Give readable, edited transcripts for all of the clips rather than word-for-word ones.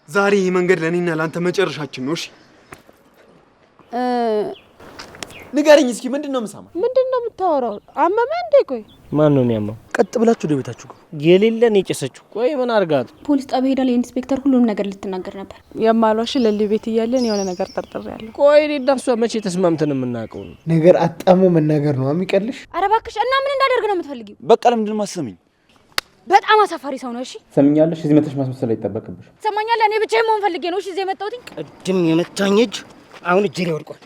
ዛሬ ይሄ መንገድ ለኔና ላንተ መጨረሻችን ነው። እሺ ንገረኝ እስኪ ምንድነው የምሰማው? ምንድነው የምታወራው? አመመ እንዴ? ቆይ ማን ነው የሚያማው? ቀጥ ብላችሁ ወደ ቤታችሁ ግቡ። የሌለን የጨሰችው። ቆይ ምን አርጋት? ፖሊስ ጣቢያ ሄዳ ለኢንስፔክተር ሁሉም ነገር ልትናገር ነበር። የማሏሽ ለሊ ቤት እያለን የሆነ ነገር ጠርጥሬያለሁ። ቆይ እኔና እሷ መቼ ተስማምተን የምናውቀው ነገር አጣሞ መናገር ነው የሚቀልሽ? ኧረ እባክሽ እና ምን እንዳደርግ ነው የምትፈልጊው? በቃ ለምንድን ነው የማትሰሚኝ? በጣም አሳፋሪ ሰው ነው። እሺ ሰምኛለሽ? እዚህ መተሽ ማስመሰል አይጠበቅብሽ። ሰማኛለህ? እኔ ብቻዬን መሆን ፈልጌ ነው እሺ እዚህ የመጣሁት። ቅድም የመታኝ እጅ አሁን እጄ ላይ ወድቋል።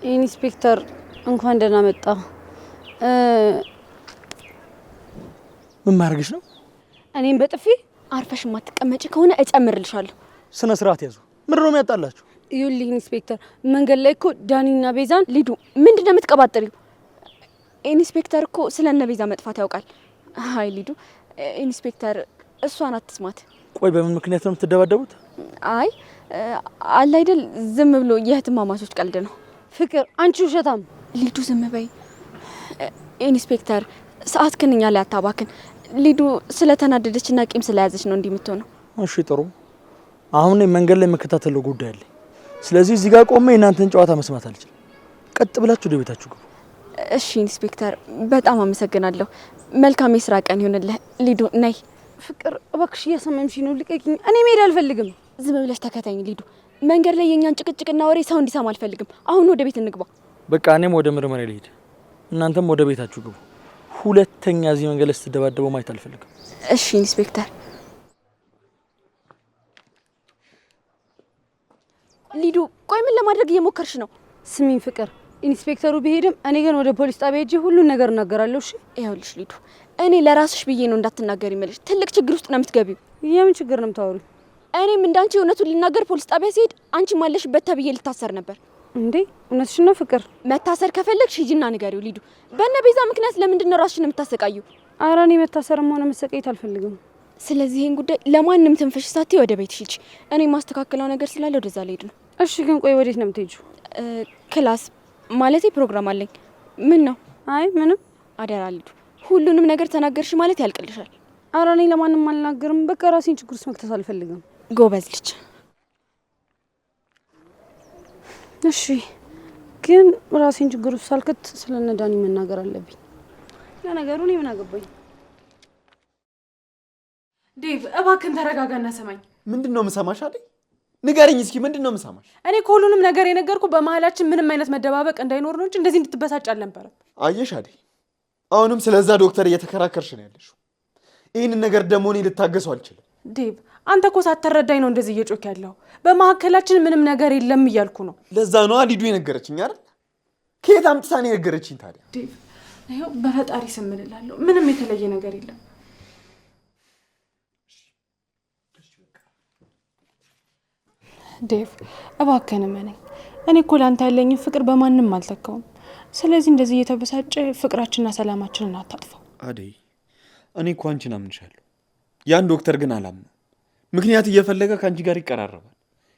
ኢንስፔክተር እንኳን ደህና መጣ። ምን ማድረግሽ ነው? እኔም በጥፊ አርፈሽ ማትቀመጪ ከሆነ እጨምርልሻለሁ። ስነ ስርዓት ያዙ። ምንድን ነው የሚያጣላችሁ? ይኸውልህ ኢንስፔክተር፣ መንገድ ላይ እኮ ዳኒና ቤዛን ሊዱ ምንድነው የምትቀባጥሪው? ኢንስፔክተር እኮ ስለነ ቤዛ መጥፋት ያውቃል። አይ ሊዱ ኢንስፔክተር እሷን አትስማት። ቆይ በምን ምክንያት ነው የምትደባደቡት? አይ አለ አይደል ዝም ብሎ የእህትማማቾች ቀልድ ነው። ፍቅር አንቺ ውሸታም። ሊዱ ዝም በይ። ኢንስፔክተር ሰዓት ክንኛ ላይ አታባክን። ሊዱ ስለተናደደችና ቂም ስለያዘች ነው እንዲህ የምትሆነው። እሺ ጥሩ። አሁን መንገድ ላይ መከታተለው ጉዳይ አለ። ስለዚህ እዚህ ጋር ቆሜ እናንተን ጨዋታ መስማት አልችልም። ቀጥ ብላችሁ ወደ ቤታችሁ ግቡ። እሺ ኢንስፔክተር በጣም አመሰግናለሁ። መልካም የስራ ቀን ይሁንልህ። ሊዱ ነይ። ፍቅር እባክሽ እያሰመምሽኝ ነው፣ ልቀቂኝ። እኔ መሄድ አልፈልግም። ዝም ብለሽ ተከታኝ ሊዱ። መንገድ ላይ የኛን ጭቅጭቅና ወሬ ሰው እንዲሰማ አልፈልግም። አሁን ወደ ቤት እንግባ። በቃ እኔም ወደ ምርመራ ልሄድ፣ እናንተም ወደ ቤታችሁ ግቡ። ሁለተኛ እዚህ መንገድ ላይ ስትደባደቡ ማየት አልፈልግም። እሺ ኢንስፔክተር። ሊዱ ቆይ ምን ለማድረግ እየሞከርሽ ነው? ስሚኝ ፍቅር፣ ኢንስፔክተሩ ቢሄድም እኔ ግን ወደ ፖሊስ ጣቢያ ሄጄ ሁሉን ነገር እናገራለሁ። እሺ ይኸውልሽ ሊዱ፣ እኔ ለራስሽ ብዬ ነው እንዳትናገሪ የምልሽ። ትልቅ ችግር ውስጥ ነው የምትገቢው። የምን ችግር ነው የምታወሪው? እኔም እንዳንቺ እውነቱን ልናገር ፖሊስ ጣቢያ ሲሄድ አንቺ ማለሽበት ተብዬ ልታሰር ነበር። እንዴ እውነትሽን ነው ፍቅር? መታሰር ከፈለግሽ ሂጂና ንገሪው ሊዱ። በእነ ቤዛ ምክንያት ለምንድን ነው ራስሽን የምታሰቃዩ? ኧረ እኔ መታሰርም ሆነ መሰቃየት አልፈልግም። ስለዚህ ይሄን ጉዳይ ለማንም ትንፍሽ ሳትይ ወደ ቤትሽ ሂጂ። እኔ ማስተካከለው ነገር ስላለ ወደዛ ልሄድ ነው። እሺ ግን ቆይ ወዴት ነው የምትሄጂው? ክላስ ማለቴ ፕሮግራም አለኝ። ምን ነው? አይ ምንም። አደራ ሊዱ፣ ሁሉንም ነገር ተናገርሽ ማለት ያልቅልሻል። ኧረ እኔ ለማንም አልናገርም። በቃ ራሴን ችግር ውስጥ መክተት አልፈልግም። ጎበዝ ልጅ። እሺ ግን ራሴን ችግር ውስጥ ሳልከት ስለነ ዳኒ መናገር አለብኝ። ለነገሩ እኔ ምን አገባኝ? ዴቭ እባክህን ተረጋጋና ሰማኝ። ምንድነው የምሰማሽ አይደል? ንገረኝ እስኪ ምንድነው የምሰማሽ? እኔ ሁሉንም ነገር የነገርኩ በመሀላችን ምንም አይነት መደባበቅ እንዳይኖር ነው እንጂ እንደዚህ እንድትበሳጭ አልነበረም። አየሽ አይደል? አሁንም ስለዛ ዶክተር እየተከራከርሽ ነው ያለሽው። ይህንን ነገር ደግሞ እኔ ልታገሰው አልችልም። ዴቭ አንተ እኮ ሳትረዳኝ ነው እንደዚህ እየጮክ ያለው። በመሀከላችን ምንም ነገር የለም እያልኩ ነው። ለዛ ነው ሊዱ የነገረችኝ አይደል? ከየት አምጥታ ነው የነገረችኝ ታዲያ? ዴቭ ይኸው በፈጣሪ ስም እልልሃለሁ ምንም የተለየ ነገር የለም። ዴቭ እባክህን እመነኝ። እኔ እኮ ላንተ ያለኝ ፍቅር በማንም አልተካውም። ስለዚህ እንደዚህ እየተበሳጨ ፍቅራችንና ሰላማችንን አታጥፋው። አደይ እኔ እኮ አንቺን አምንሻለሁ። ያን ዶክተር ግን አላምነው። ምክንያት እየፈለገ ከአንቺ ጋር ይቀራረባል።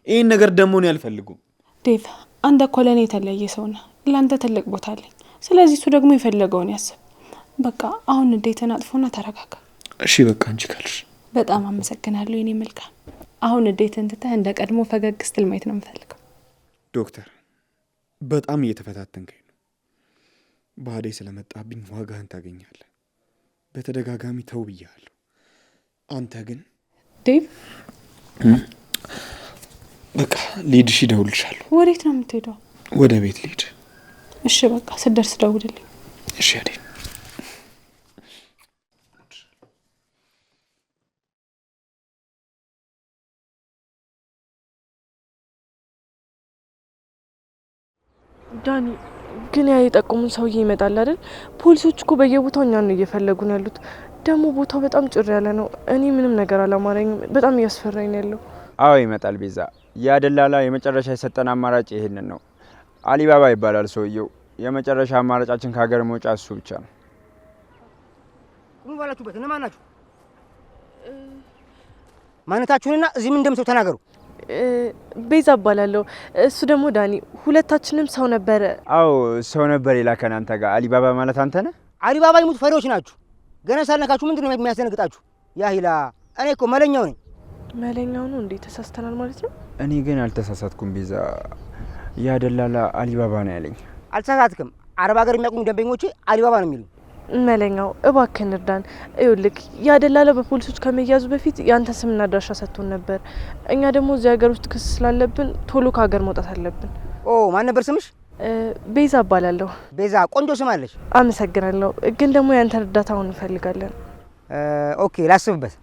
ይህን ነገር ደግሞ እኔ አልፈልጉም። ዴቭ አንተ እኮ ለእኔ የተለየ ሰው ነህ። ለአንተ ትልቅ ቦታ አለኝ። ስለዚህ እሱ ደግሞ የፈለገውን ያስብ። በቃ አሁን እንዴትን አጥፎና ተረጋጋ። እሺ በቃ አንቺ ካልሽ። በጣም አመሰግናለሁ የኔ መልካም። አሁን እንዴትን ትተህ እንደ ቀድሞ ፈገግ ስትል ማየት ነው የምፈልገው። ዶክተር በጣም እየተፈታተንከኝ ነው። በአደይ ስለመጣብኝ ዋጋህን ታገኛለህ። በተደጋጋሚ ተው ብያለሁ። አንተ ግን ዴቭ በቃ ልሂድ። እሺ እደውልልሻለሁ። ወዴት ነው የምትሄደው? ወደ ቤት ልሂድ። እሺ በቃ ስትደርስ ደውልልኝ። እሺ አደይ። ዳኒ ግን ያ የጠቆሙን ሰውዬ ይመጣል አይደል? ፖሊሶች እኮ በየቦታው እኛን ነው እየፈለጉ ነው ያሉት። ደግሞ ቦታው በጣም ጭር ያለ ነው። እኔ ምንም ነገር አላማረኝም። በጣም እያስፈራኝ ነው ያለው። አዎ ይመጣል ቤዛ። ያ ደላላ የመጨረሻ የሰጠን አማራጭ ይሄንን ነው። አሊባባ ይባላል ሰውየው። የመጨረሻ አማራጫችን ከሀገር መውጫ እሱ ብቻ ነው። ቁም ባላችሁበት እነማን ናችሁ? ማንነታችሁንና እዚህ ምን እንደምትሰሩ ተናገሩ። ቤዛ እባላለሁ። እሱ ደግሞ ዳኒ። ሁለታችንም ሰው ነበረ። አዎ ሰው ነበር የላከን አንተ ጋር። አሊባባ ማለት አንተ ነህ? አሊባባ ይሙት ፈሪዎች ናችሁ። ገና ሳልነካችሁ ምንድን ነው የሚያስደነግጣችሁ? ያሂላ እኔ እኮ መለኛው ነኝ። መለኛው ነው እንዴ? ተሳስተናል ማለት ነው። እኔ ግን አልተሳሳትኩም ቤዛ። ያ ደላላ አሊባባ ነው ያለኝ። አልተሳሳትክም። አረብ ሀገር የሚያውቁኝ ደንበኞቼ አሊባባ ነው የሚሉኝ። መለኛው እባክህን እርዳን። ይኸውልህ ያደላለ በፖሊሶች ከመያዙ በፊት ያንተ ስምና አድራሻ ሰጥቶን ነበር። እኛ ደግሞ እዚህ ሀገር ውስጥ ክስ ስላለብን ቶሎ ከሀገር መውጣት አለብን። ኦ ማን ነበር ስምሽ? ቤዛ እባላለሁ። ቤዛ ቆንጆ ስም አለሽ። አመሰግናለሁ። ግን ደግሞ ያንተን እርዳታ አሁን እንፈልጋለን። ኦኬ ላስብበት።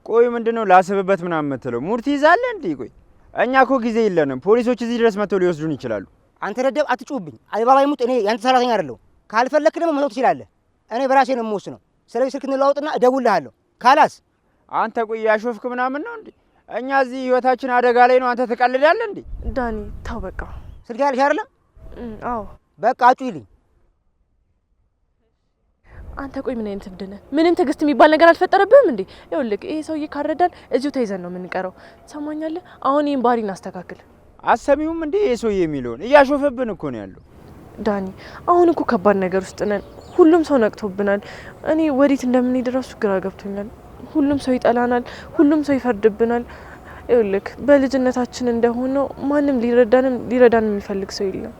ቆይ ምንድነው ላስብበት ምናምን የምትለው? ሙድ ትይዛለህ እንዴ? ቆይ እኛ እኮ ጊዜ የለንም። ፖሊሶች እዚህ ድረስ መጥተው ሊወስዱን ይችላሉ። አንተ ደደብ አትጩህብኝ። አሊባባ ይሙት እኔ ያንተ ሰራተኛ አይደለሁ። ካልፈለክ ደግሞ መተው ትችላለህ። እኔ በራሴ ነው የምወስነው። ስለዚህ ስልክ እንለዋውጥና እደውልልሃለሁ። ካላስ አንተ ቆይ ያሾፍክ ምናምን ነው እንዴ? እኛ እዚህ ህይወታችን አደጋ ላይ ነው። አንተ ትቀልዳለህ እንዴ? ዳኒ ተው በቃ። ስልክ ያለሽ አይደለም? አዎ በቃ አጩይልኝ። አንተ ቆይ ምን አይነት እብድ ነህ? ምንም ትዕግስት የሚባል ነገር አልፈጠረብህም እንዴ? ይኸውልህ ይሄ ሰውዬ ካረዳን እዚሁ ተይዘን ነው የምንቀረው። ትሰማኛለህ? አሁን ይሄን ባህሪ እናስተካክል። አሰሚውም እንዴ ይሄ ሰውዬ የሚለውን እያሾፈብን እኮ ነው ያለው። ዳኒ አሁን እኮ ከባድ ነገር ውስጥ ነን። ሁሉም ሰው ነቅቶብናል። እኔ ወዴት እንደምንሄድ እራሱ ግራ ገብቶኛል። ሁሉም ሰው ይጠላናል። ሁሉም ሰው ይፈርድብናል። ይኸውልህ በልጅነታችን እንደሆነው ማንም ሊረዳን የሚፈልግ ሰው የለም።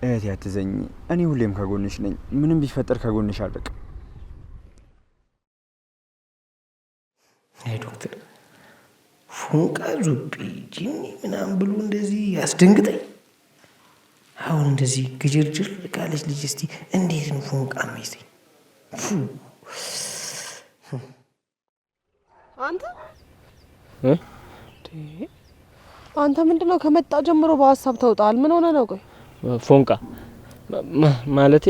እህቴ አትዘኝ። እኔ ሁሌም ከጎንሽ ነኝ። ምንም ቢፈጠር ከጎንሽ አለቅ። አይ ዶክተር ፎንቃ ዙቢ ጂኒ ምናምን ብሎ እንደዚህ ያስደንግጠኝ። አሁን እንደዚህ ግጅርጅር ካለች ልጅ እስቲ እንዴት ነው ፎንቃ የሚይዘኝ? አንተ ምንድነው ከመጣ ጀምሮ በሀሳብ ተውጣል? ምን ሆነ ነው? ቆይ ፎንቃ ማለቴ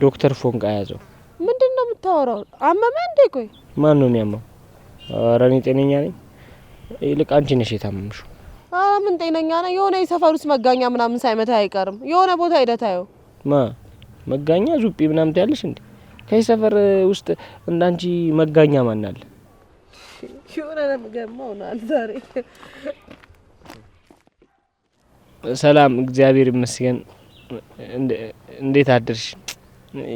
ዶክተር ፎንቃ ያዘው። ምንድነው የምታወራው? አመመ እንዴ? ቆይ ማን ነው የሚያመው? ኧረ እኔ ጤነኛ ነኝ። ይልቅ አንቺ ነሽ የታመምሽው። ምን ጤነኛ ነህ? የሆነ የሰፈር ውስጥ መጋኛ ምናምን ሳይመታ አይቀርም። የሆነ ቦታ ሄደህ ታየው። መጋኛ ዙጲ ምናምን ትያለሽ እንዴ? ከዚህ ሰፈር ውስጥ እንዳንቺ መጋኛ ማን አለ? የሆነ ነገር ማውናል ዛሬ። ሰላም እግዚአብሔር ይመስገን። እንዴት አደርሽ?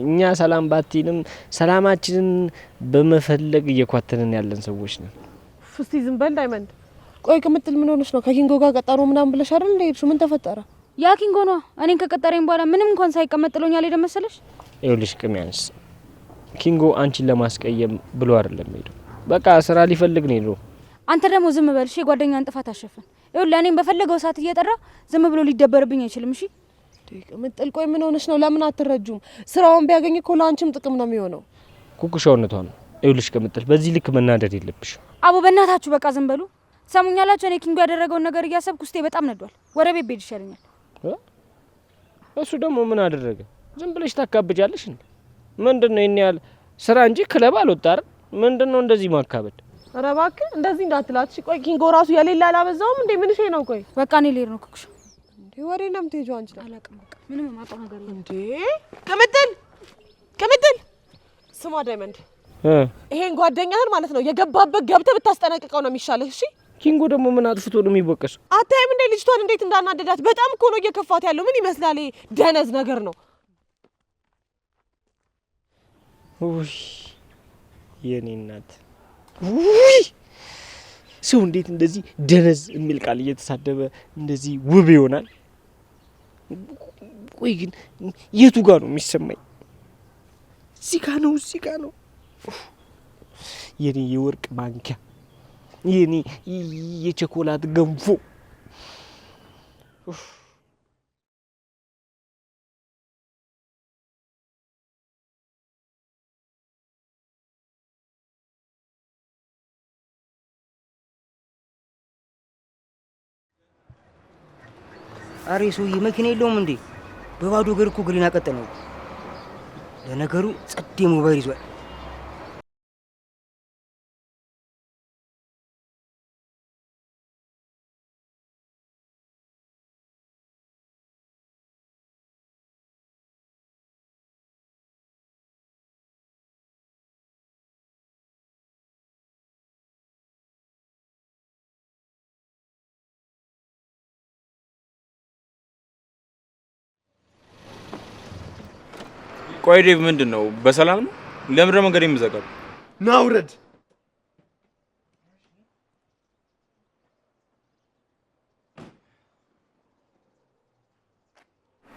እኛ ሰላም ባቲንም ሰላማችንን በመፈለግ እየኳተንን ያለን ሰዎች ነን። እስቲ ዝም በል ዳይመንድ። ቆይ ቅምጥል ምን ሆነሽ ነው? ከኪንጎ ጋር ቀጠሮ ምናምን ብለሽ አይደል እንደ ሄድሽው? ምን ተፈጠረ? ያ ኪንጎ ነው እኔን ከቀጠረኝ በኋላ ምንም እንኳን ሳይቀመጥ ጥሎኛል ሄደ መሰለሽ? ይኸውልሽ ቅሚያንስ ኪንጎ አንቺን ለማስቀየም ብሎ አይደለም ሄዶ፣ በቃ ስራ ሊፈልግ ነው ሄዶ። አንተ ደግሞ ዝም በል እሺ። ጓደኛን ጥፋት አሸፍን። ይኸውልህ እኔን በፈለገው ሰዓት እየጠራ ዝም ብሎ ሊደበርብኝ አይችልም። እሺ ቅምጥል፣ ቆይ ምን ሆነሽ ነው? ለምን አትረጁም? ስራውን ቢያገኝ እኮ ለአንቺም ጥቅም ነው የሚሆነው። ኩኩሻውነቷ ነው። ይኸውልሽ ቅምጥል፣ በዚህ ልክ መናደድ የለብሽ። አቦ በእናታችሁ በቃ ዝም በሉ። ሰሙኛላችሁ? እኔ ኪንጎ ያደረገውን ነገር እያሰብኩ ውስጤ በጣም ነዷል። ወደ ቤት ብሄድ ይሻለኛል። እሱ ደግሞ ምን አደረገ? ዝም ብለሽ ታካብጃለሽ እንዴ? ምንድነው ይሄን ያህል ስራ እንጂ ክለብ አልወጣር። ምንድነው እንደዚህ ማካበድ? ኧረ እባክህ እንደዚህ እንዳትላት። ቆይ ኪንጎ ራሱ የሌላ አላበዛውም እንዴ? ምን ነው? ቆይ በቃ እኔ ልሄድ ነው። ኩኩሽ እንዴ ወሬ ነው የምትሄጂው አንቺ? አላውቅም። በቃ ምንም የማውቀው ነገር የለም። እንዴ ቅምጥል ስማ ዳይመንድ፣ ይሄን ጓደኛህን ማለት ነው የገባበት ገብተህ ብታስጠነቅቀው ነው የሚሻልህ። እሺ ኪንጎ ደግሞ ምን አጥፍቶ ነው የሚወቀሰው? አታይም እንዴ ልጅቷን እንዴት እንዳናደዳት? በጣም እኮ ነው እየከፋት ያለው። ምን ይመስላል? ደነዝ ነገር ነው። ውይ የኔ እናት፣ ውይ ሰው እንዴት እንደዚህ ደነዝ የሚል ቃል እየተሳደበ እንደዚህ ውብ ይሆናል? ቆይ ግን የቱ ጋር ነው የሚሰማኝ? እዚህ ጋር ነው፣ እዚህ ጋር ነው። የኔ የወርቅ ማንኪያ፣ የኔ የቸኮላት ገንፎ። አሬ ሰውዬ መኪና የለውም እንዴ? በባዶ እግር እኮ ግሪን አቀጠነው። ለነገሩ ጸዴ ሞባይል ይዟል። ቆይ ዴቭ ምንድነው? በሰላም ነው? ለምን መንገድ የምዘጋው? ና ውረድ።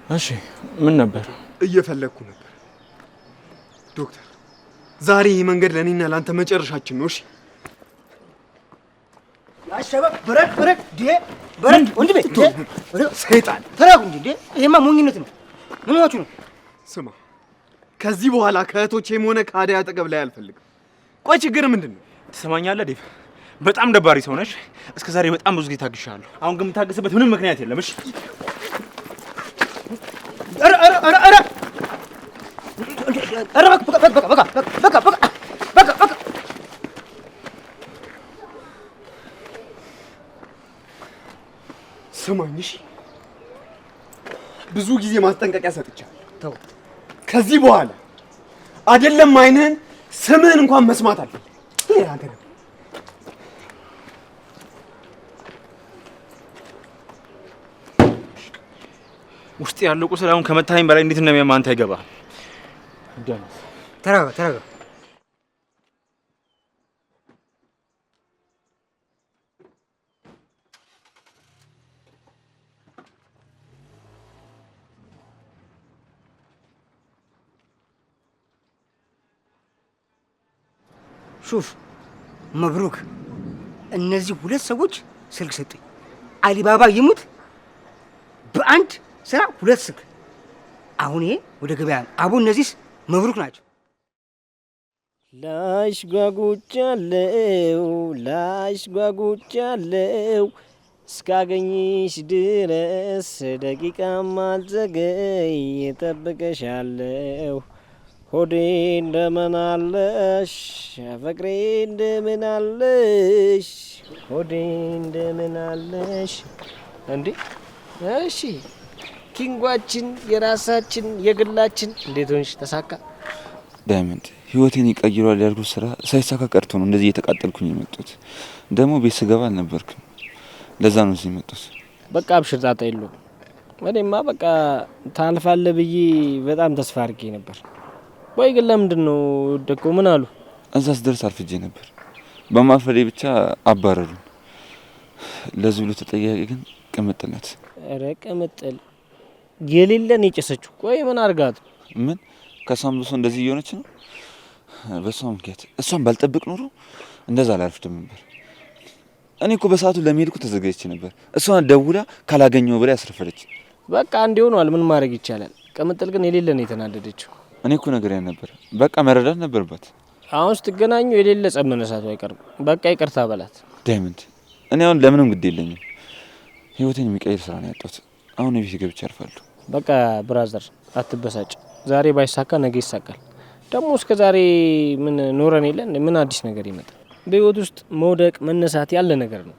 እሺ ምን ነበር? እየፈለግኩ ነበር ዶክተር። ዛሬ ይህ መንገድ ለእኔና ለአንተ መጨረሻችን ነው። እሺ አሸበ በረድ በረድ ወንድሜ ሰይጣን ተራጉ እንጂ ይሄማ ሞኝነት ነው። ምን ሆናችሁ ነው? ስማ፣ ከዚህ በኋላ ከእህቶቼም ሆነ ከአደይ አጠገብ ላይ አልፈልግም። ቆይ ችግር ምንድን ነው? ትሰማኛለህ ዴቭ? በጣም ደባሪ ሰው ነሽ። እስከ ዛሬ በጣም ብዙ ጊዜ ታግሻለሁ። አሁን ግን የምታገስበት ምንም ምክንያት የለም። እሺ በቃ ስማኝ እሺ፣ ብዙ ጊዜ ማስጠንቀቂያ ሰጥቻለሁ። ተው፣ ከዚህ በኋላ አይደለም አይንህን ስምህን እንኳን መስማት አልፈልግም። ይሄ አንተ ነው። ውስጥ ያለው ቁስል አሁን ከመታኝ በላይ እንዴት እንደሚያማ አንተ አይገባህም። ተረጋ። ሹፍ መብሩክ። እነዚህ ሁለት ሰዎች ስልክ ሰጡኝ። አሊባባ ይሙት በአንድ ስራ ሁለት ስልክ። አሁን ይሄ ወደ ገበያ ነው። አቡ እነዚህስ መብሩክ ናቸው። ላሽ ጓጉቻለው እስካገኝሽ ድረስ ደቂቃም አልዘገይ እጠብቅሻለሁ። ሆዴ እንደምን አለሽ ፍቅሬ እንደምን አለሽ ሆዴ እንደምን አለሽ። እንዴ እሺ ኪንጓችን የራሳችን የግላችን እንዴት ሆንሽ? ተሳካ? ዳይመንድ ህይወቴን ይቀይሯል ያልኩት ስራ ሳይሳካ ቀርቶ ነው እንደዚህ እየተቃጠልኩኝ የመጡት። ደግሞ ቤት ስገባ አልነበርክም፣ ለዛ ነው እዚህ የመጡት። በቃ አብሽር፣ ጣጣ የለውም። እኔማ በቃ ታልፋለህ ብዬ በጣም ተስፋ አድርጌ ነበር። ወይ ግን ለምንድን ነው የወደቀው? ምን አሉ? እዛ ስደርስ አርፍጄ ነበር። በማፈሬ ብቻ አባረሩን። ለዚህ ሁሉ ተጠያቂ ግን ቅምጥል ናት። ኧረ ቅምጥል የሌለን የጨሰችው። ቆይ ምን አርጋት? ምን ከሷም ብሶ እንደዚህ እየሆነች ነው። በሷ ምክንያት እሷን ባልጠብቅ ኖሮ እንደዛ አላርፍድም ነበር። እኔ እኮ በሰዓቱ ለመሄድ እኮ ተዘጋጅቼ ነበር። እሷን ደውላ ካላገኘው ብላ ያስረፈለች። በቃ እንዲሆኗል። ምን ማድረግ ይቻላል? ቅምጥል ግን የሌለን የተናደደችው። እኔ እኮ ነገር ያን ነበር። በቃ መረዳት ነበርባት። አሁን ስትገናኙ የሌለ ጸብ መነሳቱ አይቀርም። በቃ ይቅርታ በላት። ዳይመንድ እኔ አሁን ለምንም ግድ የለኝም። ህይወቴን የሚቀይር ስራ ነው ያጣሁት። አሁን ቤት ገብቼ አርፋለሁ። በቃ ብራዘር አትበሳጭ። ዛሬ ባይሳካ ነገ ይሳካል። ደግሞ እስከ ዛሬ ምን ኖረን የለን? ምን አዲስ ነገር ይመጣል? በህይወት ውስጥ መውደቅ መነሳት ያለ ነገር ነው።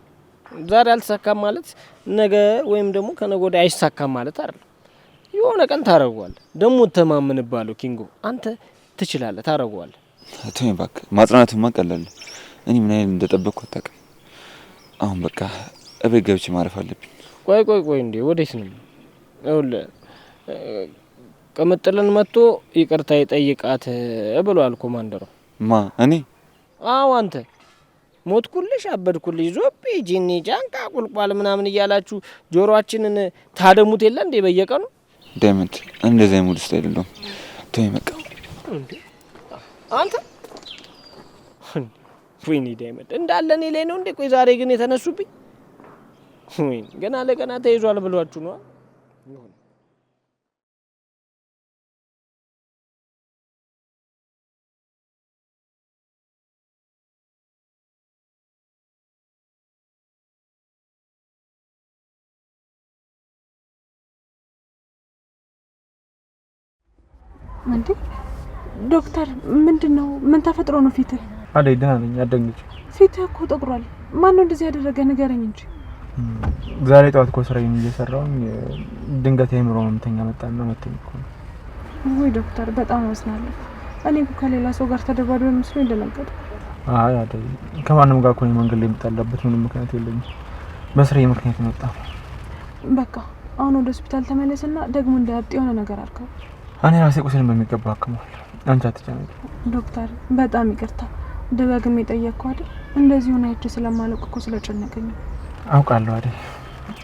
ዛሬ አልተሳካም ማለት ነገ ወይም ደግሞ ከነገ ወዲያ አይሳካም ማለት አይደለም። የሆነ ቀን ታረጋዋለህ። ደግሞ ተማመንባለሁ። ኪንጎ አንተ ትችላለህ፣ ታረጋዋለህ። ተወኝ እባክህ። ማጽናናትማ ቀላል። እኔ ምን አይነት እንደጠበቅኩ አታውቅም። አሁን በቃ እቤት ገብቼ ማረፍ አለብኝ። ቆይ እንዴ ወዴት ነው? ይኸውልህ ቅምጥልን መጥቶ ይቅርታ ይጠይቃት ብሏል ኮማንደሩ። ማ? እኔ? አዎ አንተ። ሞትኩልሽ፣ አበድኩልሽ፣ ዞቤ፣ ጂኒ፣ ጫንቃ፣ ቁልቋል ምናምን እያላችሁ ጆሮአችንን ታደሙት የለ እንዴ በየቀኑ? ዳይመንድ እንደዛ ሙድ ውስጥ አይደለሁም። ተወኝ በቃ። አንተ ወይኔ ዳይመንድ እንዳለ እኔ ላይ ነው እንዴ? ቆይ ዛሬ ግን የተነሱብኝ ወይኔ ገና ለገና ተይዟል ብሏችሁ ነው። እንዴ ዶክተር፣ ምንድነው? ምን ተፈጥሮ ነው ፊትህ? አደይ ደህና ነኝ፣ አትደንግጪ። ፊትህ እኮ ጠቁሯል። ማን ነው እንደዚህ ያደረገ? ንገረኝ እንጂ። ዛሬ ጠዋት እኮ ስራዬን እየሰራሁኝ ድንገት የአእምሮ ህመምተኛ መጣና መተኝ እኮ ነው። ወይ ዶክተር፣ በጣም አዝናለሁ። እኔ እኮ ከሌላ ሰው ጋር ተደባድበ መስሎኝ ደነገጥኩ። አይ አደይ፣ ከማንም ጋር እኮ መንገድ ላይ የምጣላበት ምንም ምክንያት የለኝም። በስራዬ ምክንያት መጣ። በቃ አሁን ወደ ሆስፒታል ተመለስና ደግሞ እንዳያብጥ የሆነ ነገር አድርገው። እኔ ራሴ ቁስልን በሚገባ አክመዋለሁ። አንቺ አትጨነቂ። ዶክተር በጣም ይቅርታ ደጋግሜ ጠየቅኩ አይደል? እንደዚህ ሆነ እጅ ስለማለቅ እኮ ስለጨነቀኝ አውቃለሁ አይደል?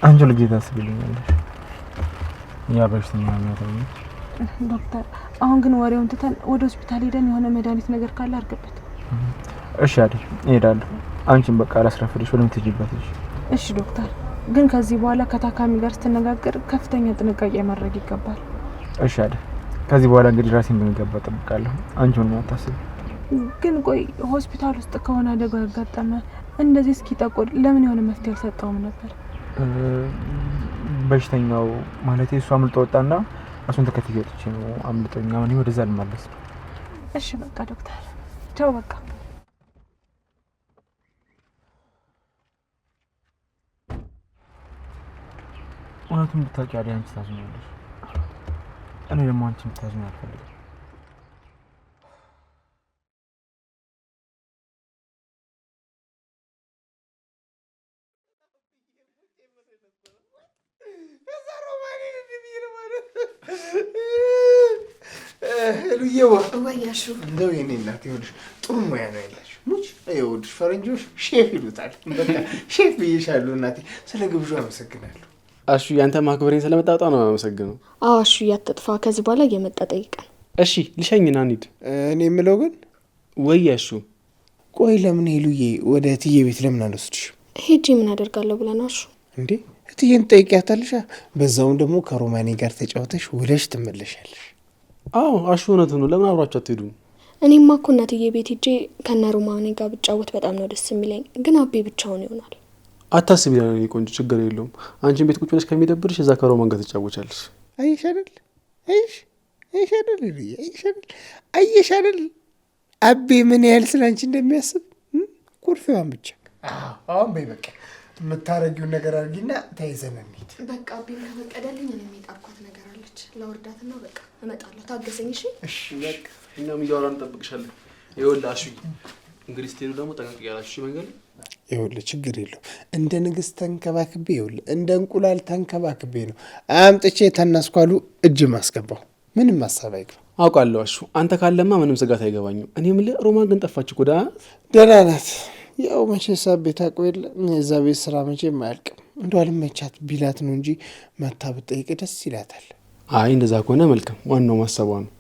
አንቺ ልጅ ታስብልኛለሽ። ያ በሽተኛ ነው። ዶክተር አሁን ግን ወሬውን ትተን ወደ ሆስፒታል ሄደን የሆነ መድኃኒት ነገር ካለ አድርግበት። እሺ አይደል? እሄዳለሁ። አንቺን በቃ አላስረፍድሽ ወለም ትጅበት። እሺ ዶክተር፣ ግን ከዚህ በኋላ ከታካሚ ጋር ስትነጋገር ከፍተኛ ጥንቃቄ ማድረግ ይገባል። እሺ አይደል? ከዚህ በኋላ እንግዲህ ራሴን በሚገባ እጠብቃለሁ። አንቺ ምንም አታስቢ። ግን ቆይ ሆስፒታል ውስጥ ከሆነ አደጋ ያጋጠመ እንደዚህ እስኪጠቁር ለምን የሆነ መፍትሄ አልሰጠውም ነበር? በሽተኛው ማለት እሱ አምልጦ ወጣና እሱን ተከትዬ ወጥቼ ነው አምልጦኛ ምን ወደዛ ልመለስ። እሺ በቃ ዶክተር ቻው በቃ። እውነቱን ብታውቂ አይደል አንቺ ታዝኛለሽ። እኔ ደግሞ አንቺ ብታዝኝ አልፈልግም። ሉዬዋ ወያሹ እንደው የኔ እናት ይኸውልሽ ጥሩ ሙያ ነው ያላችሁ። ሙች ይኸውልሽ ፈረንጆች ሼፍ ይሉታል። በቃ ሼፍ ብዬሻለሁ እናቴ። ስለ ግብዣ አመሰግናለሁ። አሹ ያንተ ማክበሬን ስለመጣጣ ነው አመሰግነው። አዎ አሹ ያትጥፋ። ከዚህ በኋላ እየመጣ ጠይቀን። እሺ ልሸኝና እንሂድ። እኔ የምለው ግን ወያሹ ቆይ ለምን ሉዬ ወደ እትዬ ቤት ለምን አልወስድሽ? ሄጄ ምን አደርጋለሁ ብለህ ነው አሹ? እንዴ እትዬን ጠይቂያታለሽ። በዛውም ደግሞ ከሮማኔ ጋር ተጫውተሽ ውለሽ ትመለሻለሽ። አዎ አሹ እውነቱ ነው። ለምን አብራችሁ አትሄዱም? እኔማ እኮ እናትዬ ቤት ሄጄ ከነ ሮማኔ ጋር ብጫወት በጣም ነው ደስ የሚለኝ። ግን አቤ ብቻውን ይሆናል። አታስቢ ለኔ ቆንጆ፣ ችግር የለውም። አንቺን ቤት ቁጭ ብለሽ ከሚደብርሽ እዛ ከሮማን ጋር ትጫወቻለሽ። አየሽ አይደል? አየሽ አይደል? አቤ ምን ያህል ስላንቺ እንደሚያስብ ኩርፊዋን ብቻ። አሁን በይ በቃ የምታረጊውን ነገር አድርጊና ተይዘን እንሂድ። በቃ አቤን ከፈቀደልኝ እኔ የጣርኳት ነገር አለች ላወርዳትና በቃ እመጣለሁ። ታገሰኝ። እሺ በቃ እኛም እያወራን እንጠብቅሻለን። ይኸውልህ አሹ እንግዲህ ስትሄዱ ደግሞ ጠንቀቅ ያላችሁ መንገድ ይኸውልህ ችግር የለው። እንደ ንግስት ተንከባክቤ ይኸውልህ እንደ እንቁላል ተንከባክቤ ነው አምጥቼ ተናስኳሉ እጅ ማስገባው። ምንም ሀሳብ አይግባ። አውቃለሁ አሹ፣ አንተ ካለማ ምንም ስጋት አይገባኝም። እኔ የምልህ ሮማን ግን ጠፋች እኮ። ደህና ናት። ያው መቼስ ቤት አውቀው የለ እዛ ቤት ስራ መቼም አያልቅም። እንደው አልመቻት ቢላት ነው እንጂ መታ ብጠይቅ ደስ ይላታል። አይ እንደዛ ከሆነ መልካም። ዋናው ማሰቧ ነው።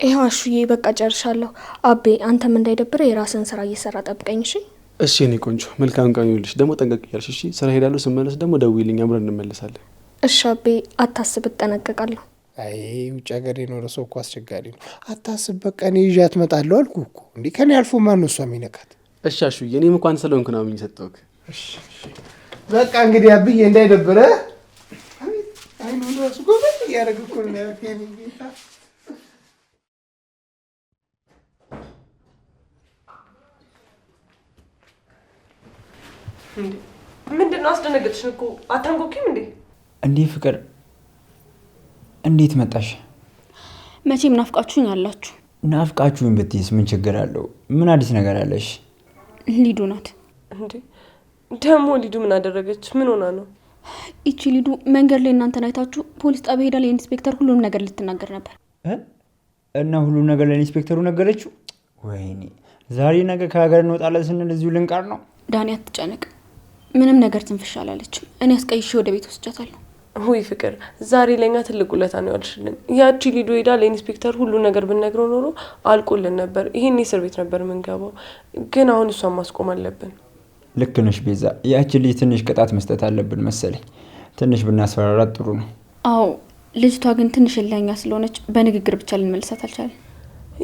ይኸው አሹዬ በቃ ጨርሻለሁ። አቤ አንተም እንዳይደብረ የራስን ስራ እየሰራ ጠብቀኝ። እሺ እሺ እኔ ቆንጆ መልካም ቀን ይሁንልሽ። ደግሞ ጠንቀቅ እያልሽ እሺ። ስራ ሄዳለሁ፣ ስመለስ ደግሞ ደውይልኝ፣ አብረን እንመለሳለን። እሺ አቤ አታስብ፣ እጠነቀቃለሁ። አይ ውጭ ሀገር የኖረ ሰው እኮ አስቸጋሪ ነው። አታስብ፣ በቃ እኔ ይዣት እመጣለሁ አልኩህ እኮ። እንዲህ ከኔ አልፎ ማን ነው እሷ የሚነካት? እሺ አሹዬ፣ እኔም እንኳን ስለሆንኩ ነው አምኜ ሰጠሁህ። እሺ በቃ እንግዲህ አብዬ እንዳይደብረ። አይ ነው ራሱ ጎበዝ እያደረገ እኮ ነው ጌታ። ምንድን ነው አስደነገጥሽ እኮ? አታንጎኪም እንዴ? እንዲህ ፍቅር እንዴት መጣሽ? መቼም ናፍቃችሁኝ አላችሁ። ናፍቃችሁኝ ብትይስ ምን ችግር አለው? ምን አዲስ ነገር አለሽ? ሊዱ ናት እንዴ? ደግሞ ሊዱ ምን አደረገች? ምን ሆና ነው? ይቺ ሊዱ መንገድ ላይ እናንተን አይታችሁ ፖሊስ ጣቢያ ሄዳ ለኢንስፔክተር ሁሉንም ነገር ልትናገር ነበር። እና ሁሉም ነገር ለኢንስፔክተሩ ነገረችው? ወይኔ ዛሬ ነገ ከሀገር እንወጣለን ስንል እዚሁ ልንቀር ነው። ዳኒ አትጨነቅ፣ ምንም ነገር ትንፍሽ አላለችም። እኔ አስቀይሼ ወደ ቤት ወስጃታለሁ። ሁይ ፍቅር፣ ዛሬ ለኛ ትልቅ ውለታ ነው ያልሽልን። ያቺ ሊዱ ሄዳ ለኢንስፔክተር ሁሉ ነገር ብንነግረው ኖሮ አልቆልን ነበር። ይሄን እስር ቤት ነበር የምንገባው። ግን አሁን እሷን ማስቆም አለብን። ልክ ነሽ ቤዛ። ያቺ ልጅ ትንሽ ቅጣት መስጠት አለብን መሰለኝ። ትንሽ ብናስፈራራት ጥሩ ነው። አዎ ልጅቷ ግን ትንሽ እልኸኛ ስለሆነች በንግግር ብቻ ልንመልሳት አልቻለን።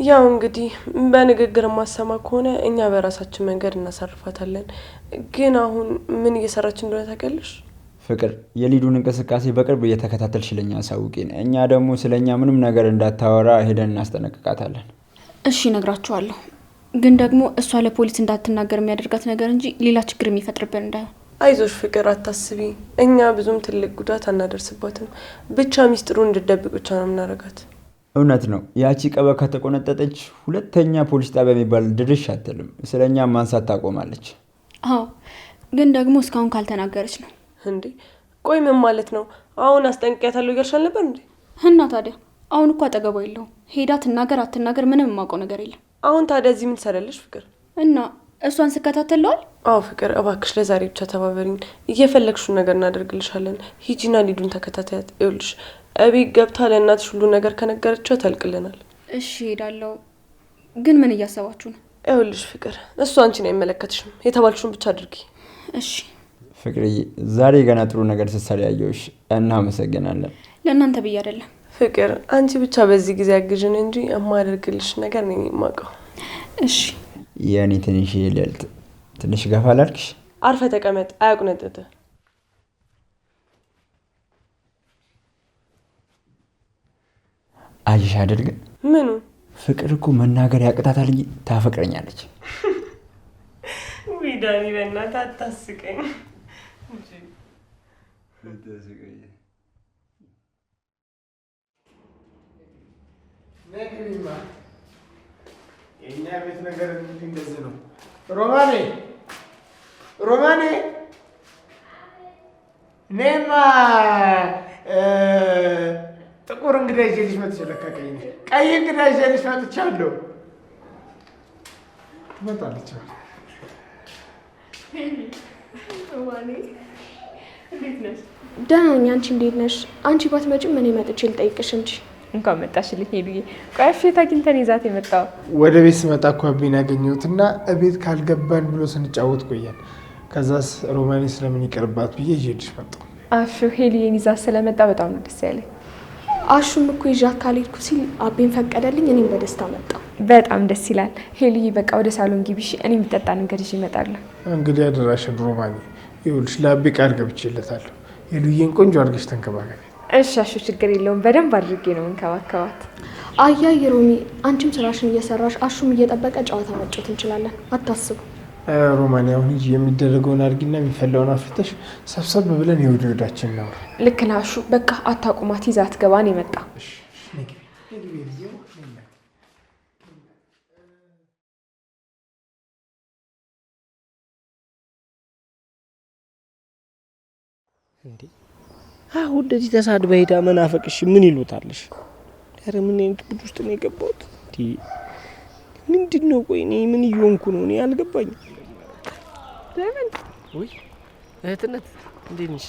ያው እንግዲህ በንግግር ማሰማ ከሆነ እኛ በራሳችን መንገድ እናሳርፋታለን። ግን አሁን ምን እየሰራች እንደሆነ ታውቂያለሽ? ፍቅር የሊዱን እንቅስቃሴ በቅርብ እየተከታተልሽ ለኛ አሳውቂን። እኛ ደግሞ ስለኛ ምንም ነገር እንዳታወራ ሄደን እናስጠነቅቃታለን። እሺ እነግራችኋለሁ። ግን ደግሞ እሷ ለፖሊስ እንዳትናገር የሚያደርጋት ነገር እንጂ ሌላ ችግር የሚፈጥርብን እንዳይሆን። አይዞሽ ፍቅር አታስቢ። እኛ ብዙም ትልቅ ጉዳት አናደርስባትም። ብቻ ሚስጥሩ እንድትደብቅ ብቻ ነው የምናደርጋት። እውነት ነው። ያቺ ቀበ ከተቆነጠጠች ሁለተኛ ፖሊስ ጣቢያ የሚባል ድርሽ አትልም። ስለኛ ማንሳት ታቆማለች። አዎ ግን ደግሞ እስካሁን ካልተናገረች ነው። እንዴ ቆይ ምን ማለት ነው? አሁን አስጠንቅቂያታለሁ እያልሻል ነበር እንዴ? እና ታዲያ አሁን እኮ አጠገቧ የለውም። ሄዳ ትናገር አትናገር ምንም የማውቀው ነገር የለም። አሁን ታዲያ እዚህ ምን ትሰራለሽ ፍቅር? እና እሷን ስከታተለዋል። አዎ ፍቅር እባክሽ ለዛሬ ብቻ ተባበሪኝ። እየፈለግሽውን ነገር እናደርግልሻለን። ሂጂና ሊዱን ተከታታያት። ይኸውልሽ እቤት ገብታ ለእናትሽ ሁሉ ነገር ከነገረችው ታልቅልናል። እሺ ሄዳለሁ። ግን ምን እያሰባችሁ ነው? ይኸውልሽ ፍቅር እሱ አንቺን አይመለከትሽም። የተባልሽውን ብቻ አድርጊ። እሺ ፍቅርዬ፣ ዛሬ ገና ጥሩ ነገር ስትሰሪ ያየሁሽ፣ እናመሰግናለን። ለእናንተ ብዬ አይደለም ፍቅር፣ አንቺ ብቻ በዚህ ጊዜ አግዥን እንጂ የማደርግልሽ ነገር ነኝ የማውቀው። እሺ የኔ ትንሽ ልዕልት፣ ትንሽ ገፋ ላድርግሽ? አርፈ ተቀመጥ፣ አያቁነጥጥ። አየሽ አይደል ግን ምኑ? ፍቅር እኮ መናገር ያቅታታል እንጂ ታፈቅረኛለች። ውይ ዳኒ በእናትህ አታስቀኝ። የእኛ ቤት ነገር እንደዚህ ነው። ሮማኔ ሮማኔ፣ እኔማ ጥቁር እንግዳ ይዤልሽ መጥቻለሁ። ቀይ እንግዳ ይዤልሽ መጥቻለሁ። ትመጣለች። ደህና ነኝ። አንቺ እንዴት ነሽ? አንቺ ባትመጪም እኔ መጥቼ ልጠይቅሽ እንጂ። እንኳን መጣሽልኝ ሄዱዬ። ቆይ እሺ፣ አግኝተን ይዛት የመጣው ወደ ቤት ስመጣ እኮ አቤን ያገኘሁትና እቤት ካልገባን ብሎ ስንጫወት ቆየን። ከዛስ ሮማኔ ስለምን ይቀርባት ብዬ ይዤልሽ መጣሁ። አሹ ሄሊዬን ይዛት ስለመጣ በጣም ነው ደስ ያለኝ። አሹም እኮ ይዣት ካልሄድኩ ሲል አቤን ፈቀደልኝ። እኔም በደስታ መጣሁ። በጣም ደስ ይላል። ሄሊዬ በቃ ወደ ሳሎን ግቢ እሺ። እኔ የሚጠጣ ነገር ይዤ እመጣለሁ። እንግዲህ አደራሽን ሮማኔ። ይኸውልሽ ለአቤ ቃል ገብቼለታለሁ። ሄሉዬን ቆንጆ አድርገሽ ተንከባከቢ። እሺ አሹ፣ ችግር የለውም። በደንብ አድርጌ ነው እንከባከባት። አያይ ሮሚ፣ አንቺም ስራሽን እየሰራሽ አሹም እየጠበቀ ጨዋታ መጫወት እንችላለን። አታስቡ። ሮማኒ፣ አሁን እንጂ የሚደረገውን አድርጊና የሚፈላውን አፍርተሽ ሰብሰብ ብለን የወደ ወዳችን ነው። ልክ ነህ አሹ። በቃ አታቁማት፣ ይዛት ገባን የመጣ እንዴ አሁን እንደዚህ ተሳድባ ሄዳ መናፈቅሽ ምን ይሉታልሽ? ኧረ ምን አይነት ጉድ ውስጥ ነው የገባሁት? ምንድን ነው? ቆይ እኔ ምን እየሆንኩ ነው? እኔ አልገባኝም። ለምን? ወይ እህትነት እንዴት ነሽ?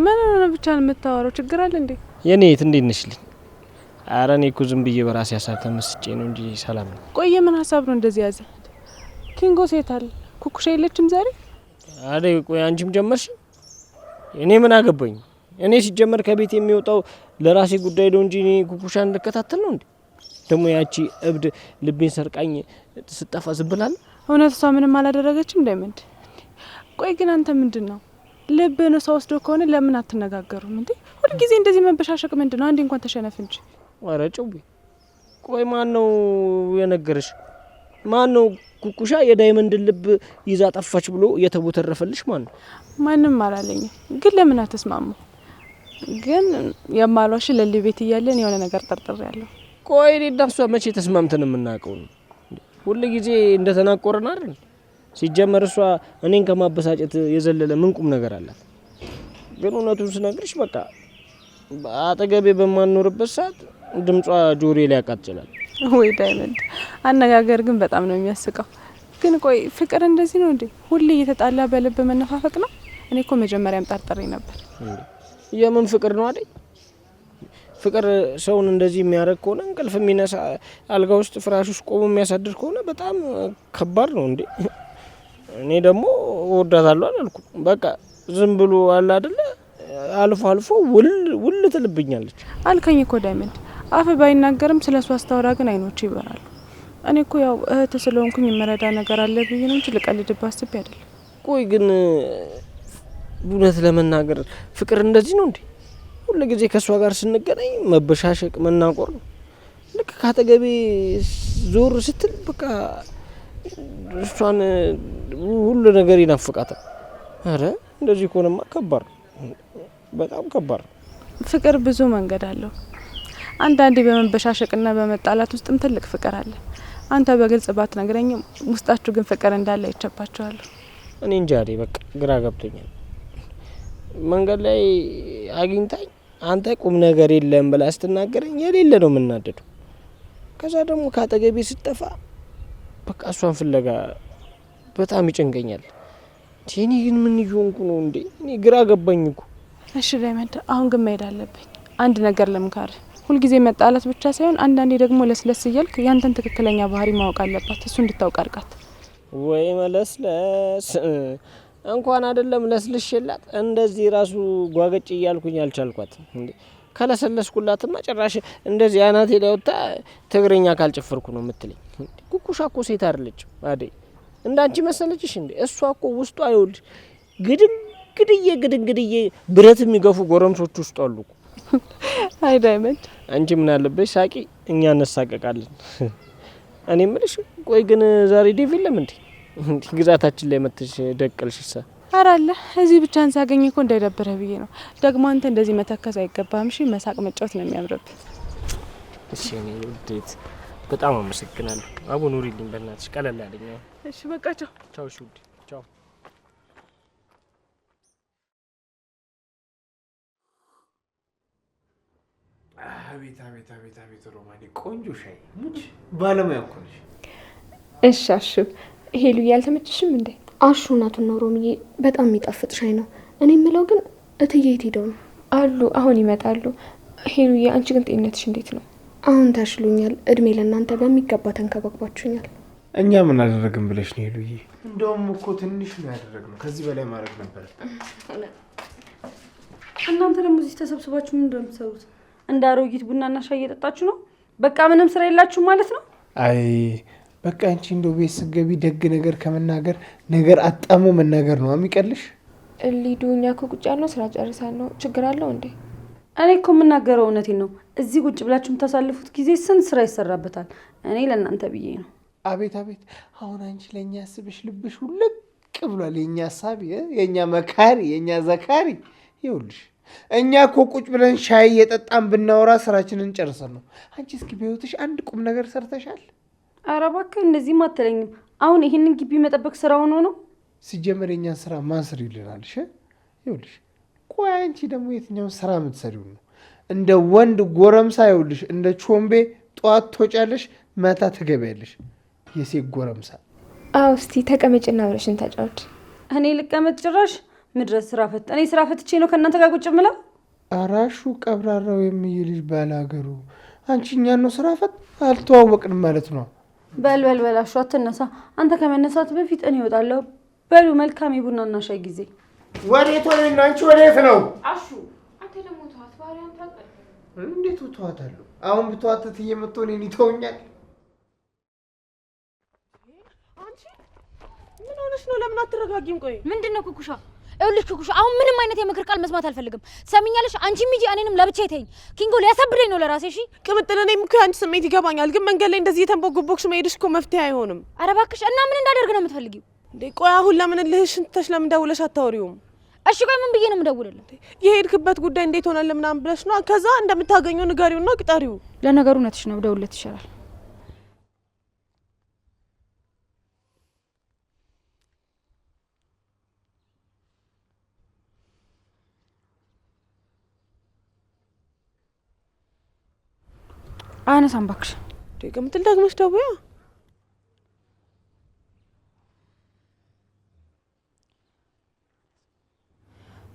ምን ሆነ ብቻ ነው የምታወራው? ችግር አለ እንዴ? የኔ እህት እንዴት ነሽልኝ? ኧረ እኔ እኮ ዝም ብዬ በራሴ ሀሳብ ተመስጬ ነው እንጂ ሰላም ነው። ቆይ ምን ሀሳብ ነው እንደዚህ ያዘ? ኪንጎ ሴት አለ? ኩኩሻ የለችም ዛሬ? አሬ ቆይ አንቺም ጀመርሽ? እኔ ምን አገባኝ? እኔ ሲጀመር ከቤት የሚወጣው ለራሴ ጉዳይ ነው እንጂ እኔ ኩኩሻን እንድከታተል ነው እንዴ? ደግሞ ያቺ እብድ ልቤን ሰርቃኝ ስጠፋ ዝብላል። እውነት እሷ ምንም አላደረገችም ዳይመንድ። ቆይ ግን አንተ ምንድን ነው ልብህን ሰው ወስዶ ከሆነ ለምን አትነጋገሩም እንዴ? ሁልጊዜ እንደዚህ መበሻሸቅ ምንድን ነው? አንዴ እንኳን ተሸነፍ እንጂ። ኧረ ጭዌ፣ ቆይ ማን ነው የነገረሽ? ማን ነው ኩኩሻ የዳይመንድን ልብ ይዛ ጠፋች ብሎ እየተቦተረፈልሽ? ማን ነው? ማንም አላለኝም። ግን ለምን አትስማሙ? ግን የማሏሽ ለሊ ቤት እያለን የሆነ ነገር ጠርጥር ያለው። ቆይ እኔ እና እሷ መቼ ተስማምተን የምናውቀው ነው? ሁሉ ጊዜ እንደተናቆረን አይደል? ሲጀመር እሷ እኔን ከማበሳጨት የዘለለ ምን ቁም ነገር አላት? ግን እውነቱን ስነግርሽ በቃ አጠገቤ በማንኖርበት ሰዓት ድምጿ ጆሮዬ ላይ ያቃጥላል። ወይ ዳይመንድ፣ አነጋገር ግን በጣም ነው የሚያስቀው። ግን ቆይ ፍቅር እንደዚህ ነው እንዴ? ሁሌ እየተጣላ በልብ መነፋፈቅ ነው? እኔ እኮ መጀመሪያም ጠርጥሬ ነበር። የምን ፍቅር ነው አይደል? ፍቅር ሰውን እንደዚህ የሚያደርግ ከሆነ እንቅልፍ የሚነሳ አልጋ ውስጥ ፍራሽ ውስጥ ቆሞ የሚያሳድር ከሆነ በጣም ከባድ ነው እንዴ። እኔ ደግሞ እወዳታለሁ አላልኩም። በቃ ዝም ብሎ አለ አይደለ፣ አልፎ አልፎ ውል ትልብኛለች። አልከኝ እኮ ዳይመንድ። አፍ ባይናገርም ስለሷ አስታወራ ግን አይኖች ይበራሉ። እኔ እኮ ያው እህት ስለሆንኩኝ የመረዳ ነገር አለ ብዬ ነው እንጂ ልቀልድብ አስቤ አይደለም። ቆይ ግን እውነት ለመናገር ፍቅር እንደዚህ ነው እንዴ? ሁሉ ጊዜ ከእሷ ጋር ስንገናኝ መበሻሸቅ፣ መናቆር ነው። ልክ ካጠገቤ ዞር ስትል በቃ እሷን ሁሉ ነገር ይናፍቃታል። አረ እንደዚህ ከሆነማ ከባድ ነው፣ በጣም ከባድ ነው። ፍቅር ብዙ መንገድ አለው። አንዳንዴ በመበሻሸቅና በመጣላት ውስጥም ትልቅ ፍቅር አለ። አንተ በግልጽ ባትነግረኝም ውስጣችሁ ግን ፍቅር እንዳለ አይቸባቸዋለሁ። እኔ እንጃ በቃ ግራ ገብቶኛል። መንገድ ላይ አግኝታኝ አንተ ቁም ነገር የለም ብላ ስትናገረኝ የሌለ ነው የምናደደው። ከዛ ደግሞ ካጠገቤ ስትጠፋ በቃ እሷን ፍለጋ በጣም ይጨንቀኛል። እኔ ግን ምን ይሆንኩ ነው እንዴ? እኔ ግራ ገባኝ እኮ። እሺ ዳይመንድ፣ አሁን ግን መሄድ አለብኝ። አንድ ነገር ልምካር። ሁልጊዜ መጣላት ብቻ ሳይሆን አንዳንዴ ደግሞ ለስለስ እያልክ ያንተን ትክክለኛ ባህሪ ማወቅ አለባት። እሱ እንድታውቅ አድርጋት። ወይ መለስለስ እንኳን አይደለም ለስልሽላት እንደዚህ ራሱ ጓገጭ እያልኩኝ አልቻልኳት እንዴ። ከለሰለስኩላትማ ጭራሽ እንደዚህ አናቴ ላይ ወጣ ትግረኛ ካልጨፈርኩ ነው የምትለኝ። ኩኩሻ እኮ ሴት አይደለችም አይደል? እንዳንቺ መሰለችሽ እንዴ? እሷ እኮ ውስጧ አይወልድ ግድግድዬ ብረት የሚገፉ ጎረምሶች ውስጥ አሉ። አይ ዳይመንድ፣ አንቺ ምን አለበሽ ሳቂ፣ እኛ እንሳቀቃለን። እኔ ምልሽ ቆይ ግን ዛሬ ዴቭ የለም እንዴ? ግዛታችን ላይ መጥተሽ ደቀልሽሳ? ኧረ አለ። እዚህ ብቻን ሳገኝ እኮ እንዳይደብረህ ብዬ ነው። ደግሞ አንተ እንደዚህ መተከስ አይገባም። እሺ፣ መሳቅ መጫወት ነው የሚያምርብህ። እሺ እኔ ውዴት በጣም አመሰግናለሁ። አቡ ኑሪልኝ በእናትሽ፣ ቀለል ያለኝ። እሺ በቃ ቻው። ቻው። እሺ ውዴ ቻው። አቤት ሮማኔ፣ ቆንጆ ሻይ ሙች ባለሙያ እኮ ነሽ። እሺ አሹ፣ ሄሉ ያልተመችሽም እንዴ? አሹ እናቱን ነው ሮሚዬ፣ በጣም የሚጣፍጥ ሻይ ነው። እኔ የምለው ግን እትዬ የት ሄደው ነው? አሉ፣ አሁን ይመጣሉ። ሄሉዬ፣ አንቺ ግን ጤንነትሽ እንዴት ነው? አሁን ተሽሎኛል። እድሜ ለእናንተ በሚገባ ተንከባክባችሁኛል። እኛ ምን አደረግን ብለሽ ነው ሄሉዬ? እንደውም እኮ ትንሽ ነው ያደረግነው፣ ከዚህ በላይ ማድረግ ነበር። እናንተ ደግሞ እዚህ ተሰብስባችሁ ምን እንደምትሰሩት? እንደ አሮጊት ቡናና ሻይ እየጠጣችሁ ነው? በቃ ምንም ስራ የላችሁ ማለት ነው? አይ በቃ አንቺ እንደው ቤት ስትገቢ ደግ ነገር ከመናገር ነገር አጣሞ መናገር ነው የሚቀልሽ። ሊዱ፣ እኛ እኮ ቁጭ ያልነው ስራ ጨርሰን ነው። ችግር አለው እንዴ? እኔ እኮ የምናገረው እውነቴን ነው። እዚህ ቁጭ ብላችሁ የምታሳልፉት ጊዜ ስንት ስራ ይሰራበታል። እኔ ለእናንተ ብዬ ነው። አቤት አሁን አንቺ ለእኛ አስበሽ ልብሽ ውልቅ ብሏል። የእኛ ሀሳቢ፣ የእኛ መካሪ፣ የእኛ ዘካሪ። ይኸውልሽ እኛ እኮ ቁጭ ብለን ሻይ እየጠጣን ብናወራ ስራችንን ጨርሰን ነው። አንቺ እስኪ በህይወትሽ አንድ ቁም ነገር ሰርተሻል? ኧረ እባክህ እንደዚህም አትለኝም። አሁን ይህንን ግቢ መጠበቅ ስራ ሆኖ ነው? ሲጀመር የእኛን ስራ ማን ስር ይልናል? ይኸውልሽ ቆይ አንቺ ደግሞ የትኛውን ስራ የምትሰሪው ነው? እንደ ወንድ ጎረምሳ ይኸውልሽ እንደ ቾምቤ ጠዋት ትወጫለሽ፣ ማታ ትገቢያለሽ። የሴት ጎረምሳ። አዎ እስቲ ተቀመጭና አብረሽን ተጫወች። እኔ ልቀመጥ ጭራሽ? ምድረስ ስራ ፈት። እኔ ስራ ፈትቼ ነው ከእናንተ ጋር ቁጭ ምለው? አራሹ ቀብራራው የሚይልሽ ባላገሩ። አንቺ እኛን ነው ስራ ፈት? አልተዋወቅንም ማለት ነው። በል አሹ አትነሳ። አንተ ከመነሳት በፊት እኔ እወጣለሁ። በሉ መልካም የቡናና ሻይ ጊዜ። ወዴት ሆነና አንቺ ወዴት ነው? አሹ አንተ ደግሞ ተዋት፣ ባሪያን ታቀል። እንዴት ተዋታለሁ? አሁን ብተዋተት እየመጣ እኔን ይተውኛል? አንቺ ምን ሆነሽ ነው? ለምን አትረጋጊም? ቆይ ምንድነው ኩኩሻ? ይኸውልሽ ኩኩሻ፣ አሁን ምንም አይነት የምክር ቃል መስማት አልፈልግም። ትሰሚኛለሽ? አንቺም ሂጂ፣ እኔንም ለብቻዬ ተይኝ። ኪንጎ ሊያሳብደኝ ነው ለራሴ። እሺ ቅምጥል፣ እኔም እኮ አንቺ ስሜት ይገባኛል፣ ግን መንገድ ላይ እንደዚህ የተንቦጎቦክሽ መሄድሽ እኮ መፍትሄ አይሆንም። ኧረ እባክሽ፣ እና ምን እንዳደርግ ነው የምትፈልጊው? እንዴ ቆይ አሁን ለምን ልህሽን ትተሽ ለምን ደውለሽ አታወሪውም? እሺ ቆይ ምን ብዬ ነው የምደውልልህ? የሄድክበት ጉዳይ እንዴት ሆነልህ ምናምን ብለሽ ነው። ከዛ እንደምታገኘው ንገሪውና ቅጠሪው። ለነገሩ እውነትሽ ነው፣ ደውልለት ይሻላል። አነሳም እባክሽ። ቅምጥል ደግመሽ ደውያ።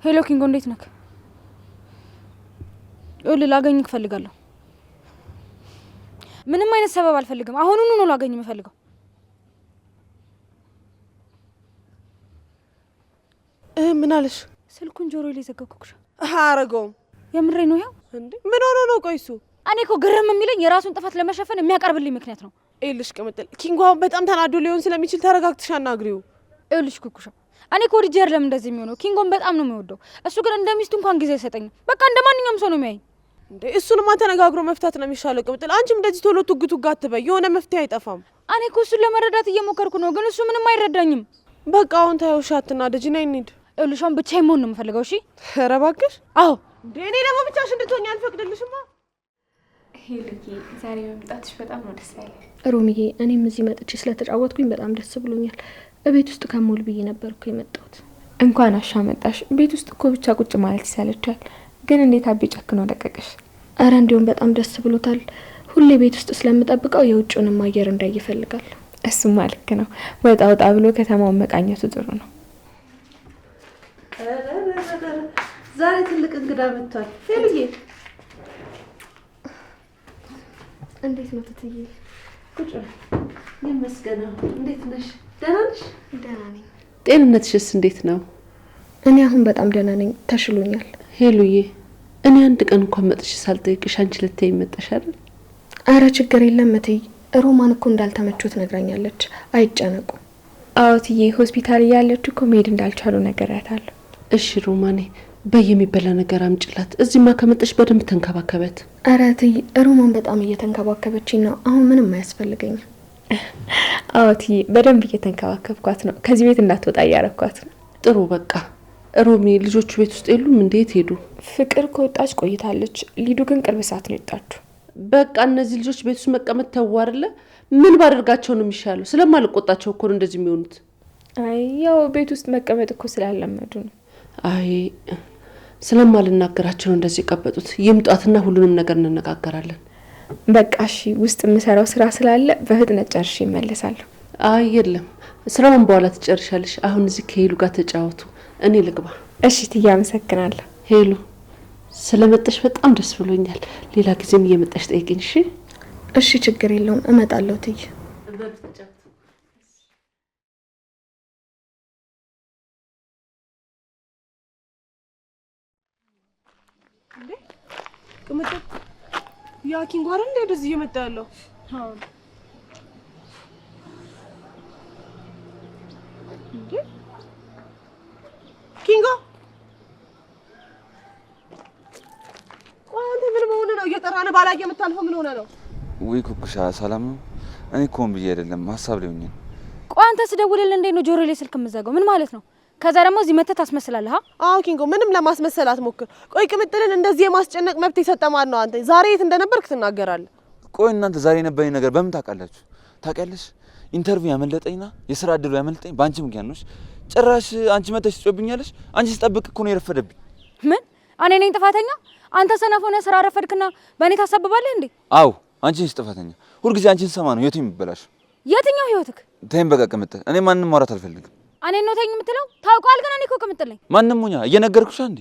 ሄሎ ኪንጎ፣ እንዴት ነህ? ይኸውልህ ላገኝህ እፈልጋለሁ። ምንም አይነት ሰበብ አልፈልግም። አሁኑኑ ነው ላገኝህ የምፈልገው። ምን አለሽ? ስልኩን ጆሮ ላይ ዘጋኩሽ። አረገውም። የምሬ ነው። ያው እንዴ ምን ሆኖ ነው? ቆይ እሱ እኔ እኮ ግርም የሚለኝ የራሱን ጥፋት ለመሸፈን የሚያቀርብልኝ ምክንያት ነው። ይኸውልሽ ቅምጥል፣ ኪንጎ በጣም ተናዶ ሊሆን ስለሚችል ተረጋግተሽ አናግሪው። ይኸውልሽ ኩኩሻ፣ እኔ እኮ ወድጄ አይደለም እንደዚህ የሚሆነው። ኪንጎን በጣም ነው የሚወደው። እሱ ግን እንደ ሚስቱ እንኳን ጊዜ አይሰጠኝም። በቃ እንደ ማንኛውም ሰው ነው የሚያየኝ። እንዴ እሱንማ ተነጋግሮ መፍታት ነው የሚሻለው ቅምጥል። አንቺም እንደዚህ ቶሎ ቱግ አትበይ፣ የሆነ መፍትሄ አይጠፋም። እኔ እኮ እሱን ለመረዳት እየሞከርኩ ነው፣ ግን እሱ ምንም አይረዳኝም። በቃ አሁን ታየው፣ አትናደጂ፣ ነይ እንሂድ። ይኸውልሽ አሁን ብቻዬን መሆን ነው የምፈልገው። እሺ ኧረ እባክሽ። አዎ እንዴ እኔ ደግሞ ብቻሽን እንድትሆኚ አልፈቅድልሽማ። ሄልዬ ዛሬ መምጣትሽ በጣም ነው ደስ ያለኝ። ሮሚዬ፣ እኔም እዚህ መጥቼ ስለተጫወትኩኝ በጣም ደስ ብሎኛል። እቤት ውስጥ ከሞል ብዬ ነበር እኮ የመጣሁት። እንኳን አሻመጣሽ። ቤት ውስጥ እኮ ብቻ ቁጭ ማለት ይሰለቻል። ግን እንዴት አቤ ጨክኖ ለቀቀሽ? እረ እንዲሁም በጣም ደስ ብሎታል። ሁሌ ቤት ውስጥ ስለምጠብቀው የውጭውንም አየር እንዳይ ይፈልጋል። እሱማ ልክ ነው። ወጣ ወጣ ብሎ ከተማውን መቃኘቱ ጥሩ ነው። ዛሬ ትልቅ እንግዳ መጥቷል። ሄልዬ እንዴት ነው ትትዬ? ቁጭ ይመስገን። እንዴት ነሽ? ደህና ነሽ? ደህና ነኝ። ጤንነትሽስ እንዴት ነው? እኔ አሁን በጣም ደህና ነኝ፣ ተሽሎኛል። ሄሉዬ እኔ አንድ ቀን እንኳን መጥሽ ሳልጠይቅሽ አንቺ ልትይኝ መጣሽ አይደል? አረ ችግር የለም እትዬ። ሮማን እኮ እንዳልተመቹት ነግራኛለች። አይጨነቁ። አዎ እትዬ፣ ሆስፒታል እያለች እኮ መሄድ እንዳልቻሉ ነግሬያታለሁ። እሺ ሮማኔ በየሚበላ ነገር አምጭላት። እዚህማ ከመጣሽ በደንብ ተንከባከበት። አረ እትዬ ሮማን በጣም እየተንከባከበችኝ ነው። አሁን ምንም አያስፈልገኝም። አዎ እትዬ በደንብ እየተንከባከብኳት ነው። ከዚህ ቤት እንዳትወጣ እያረኳት ነው። ጥሩ በቃ። ሮሚ ልጆቹ ቤት ውስጥ የሉም? እንዴት ሄዱ? ፍቅር ከወጣች ቆይታለች። ሊዱ ግን ቅርብ ሰዓት ነው የወጣችው። በቃ እነዚህ ልጆች ቤት ውስጥ መቀመጥ ተዋርለ ምን ባደርጋቸው ነው የሚሻለው? ስለማልቆጣቸው እኮ ነው እንደዚህ የሚሆኑት። አይ ያው ቤት ውስጥ መቀመጥ እኮ ስላለመዱ ነው። አይ ስለማልናገራቸው ነው እንደዚህ የቀበጡት። ይምጧትና ሁሉንም ነገር እንነጋገራለን። በቃ እሺ፣ ውስጥ የምሰራው ስራ ስላለ በፍጥነት ጨርሼ እመለሳለሁ። አይ የለም ስራውን በኋላ ትጨርሻለሽ። አሁን እዚህ ከሄሉ ጋር ተጫወቱ፣ እኔ ልግባ። እሺ ትዬ፣ አመሰግናለሁ። ሄሉ ስለመጣሽ በጣም ደስ ብሎኛል። ሌላ ጊዜም እየመጣሽ ጠይቅኝ። እሺ? እሺ ችግር የለውም እመጣለሁ ትዬ። ቅምጥ ያ ኪንጎ አይደል እንዴ ወደዚህ እየመጣ ያለው? አዎ እንዴ ኪንጎ፣ ቆይ አንተ ምን መሆን ነው? እየጠራን ባላየ የምታልፈው ምን ሆነ ነው? ወይ ኩኩሻ ሰላም ነው? እኔ እኮ ብዬ አይደለም ሀሳብ ላይ ሆኜ። ቆይ አንተ ስደውልልህ እንዴት ነው ጆሮ ላይ ስልክ የምዘጋው? ምን ማለት ነው? ከዛ ደግሞ እዚህ መተህ ታስመስላለህ? አዎ ኪንጎ፣ ምንም ለማስመሰል አትሞክር። ቆይ ቅምጥልን እንደዚህ የማስጨነቅ መብት የሰጠማን ነው? አንተ ዛሬ የት እንደነበርክ ትናገራለህ? ቆይ እናንተ ዛሬ የነበረኝ ነገር በምን ታውቃላችሁ? ታውቂያለሽ? ኢንተርቪው ያመለጠኝና የስራ እድሉ ያመለጠኝ በአንቺ ምክንያት ነው። ጭራሽ አንቺ መተሽ ትጮብኛለሽ። አንቺ ስጠብቅ እኮ ነው የረፈደብኝ። ምን? እኔ ነኝ ጥፋተኛ? አንተ ሰነፍ ሆነህ ስራ ረፈድክና በእኔ ታሳብባለህ እንዴ? አዎ አንቺ ነሽ ጥፋተኛ። ሁልጊዜ አንቺን ሰማ ነው ህይወቴ የሚበላሽ። የትኛው ህይወትክ? ተይኝ በቃ ቅምጥ። እኔ ማንንም ማውራት አልፈልግም። እኔ ነው ተይኝ የምትለው? ታውቀዋል ግን እኔ እኮ ቅምጥል ነኝ። ማንንም ሆኛ እየነገርኩሽ እንዴ።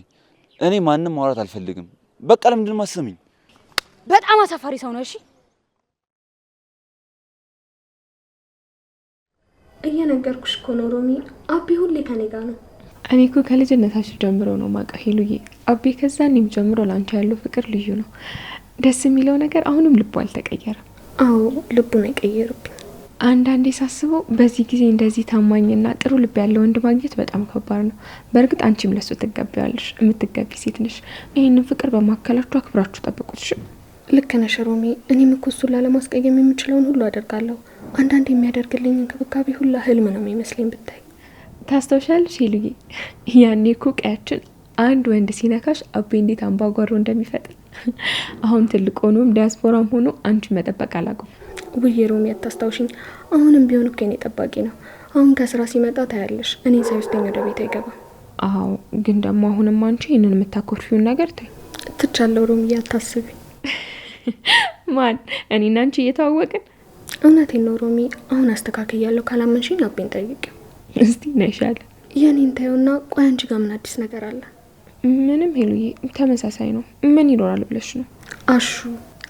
እኔ ማንንም ማውራት አልፈልግም። በቃ ለምንድን ነው የማትሰሚኝ? በጣም አሳፋሪ ሰው ነው። እሺ እየነገርኩሽ እኮ ነው ሮሚ። አቢ ሁሌ ከኔ ጋር ነው። እኔ እኮ ከልጅነታችሁ ጀምሮ ነው ማውቀው ሄሉዬ። አቢ ከዛኔም ጀምሮ ላንቺ ያለው ፍቅር ልዩ ነው። ደስ የሚለው ነገር አሁንም ልቡ አልተቀየረም። አዎ ልቡን አይቀየርብኝ። አንዳንዴ ሳስበው በዚህ ጊዜ እንደዚህ ታማኝና ጥሩ ልብ ያለው ወንድ ማግኘት በጣም ከባድ ነው። በእርግጥ አንቺም ለሱ ትገቢያለሽ፣ የምትገቢ ሴት ነሽ። ይህንን ፍቅር በማካከላችሁ አክብራችሁ ጠብቁት። ልክ ነሽ ሮሚ። እኔም እኮ እሱን ላለማስቀየም የምችለውን ሁሉ አደርጋለሁ። አንዳንድ የሚያደርግልኝ እንክብካቤ ሁላ ህልም ነው የሚመስለኝ ብታይ። ታስታውሻለሽ ሄሉዬ? ያኔ እኮ ቀያችን አንድ ወንድ ሲነካሽ አቤ እንዴት አምባጓሮ እንደሚፈጥር። አሁን ትልቅ ሆኖም ዲያስፖራም ሆኖ አንቺ መጠበቅ አላቁም። ውዬ ሮሚ አታስታውሽኝ። አሁንም ቢሆን እኮ የኔ ጠባቂ ነው። አሁን ከስራ ሲመጣ ታያለሽ፣ እኔ ሳይወስደኝ ወደ ቤት አይገባም። አዎ ግን ደግሞ አሁንም አንቺ ይህንን የምታኮርፊውን ነገር ታይ። ትቻለሁ ሮሚ አታስቢ። ማን? እኔና አንቺ እየተዋወቅን? እውነቴን ነው ሮሚ። አሁን አስተካክያለሁ። ካላመንሽኝ አቤን ጠይቂው እስቲ። ነሻለ የኔን ታዩና፣ ቆይ አንቺ ጋር ምን አዲስ ነገር አለ? ምንም ሄሉዬ፣ ተመሳሳይ ነው። ምን ይኖራል ብለሽ ነው?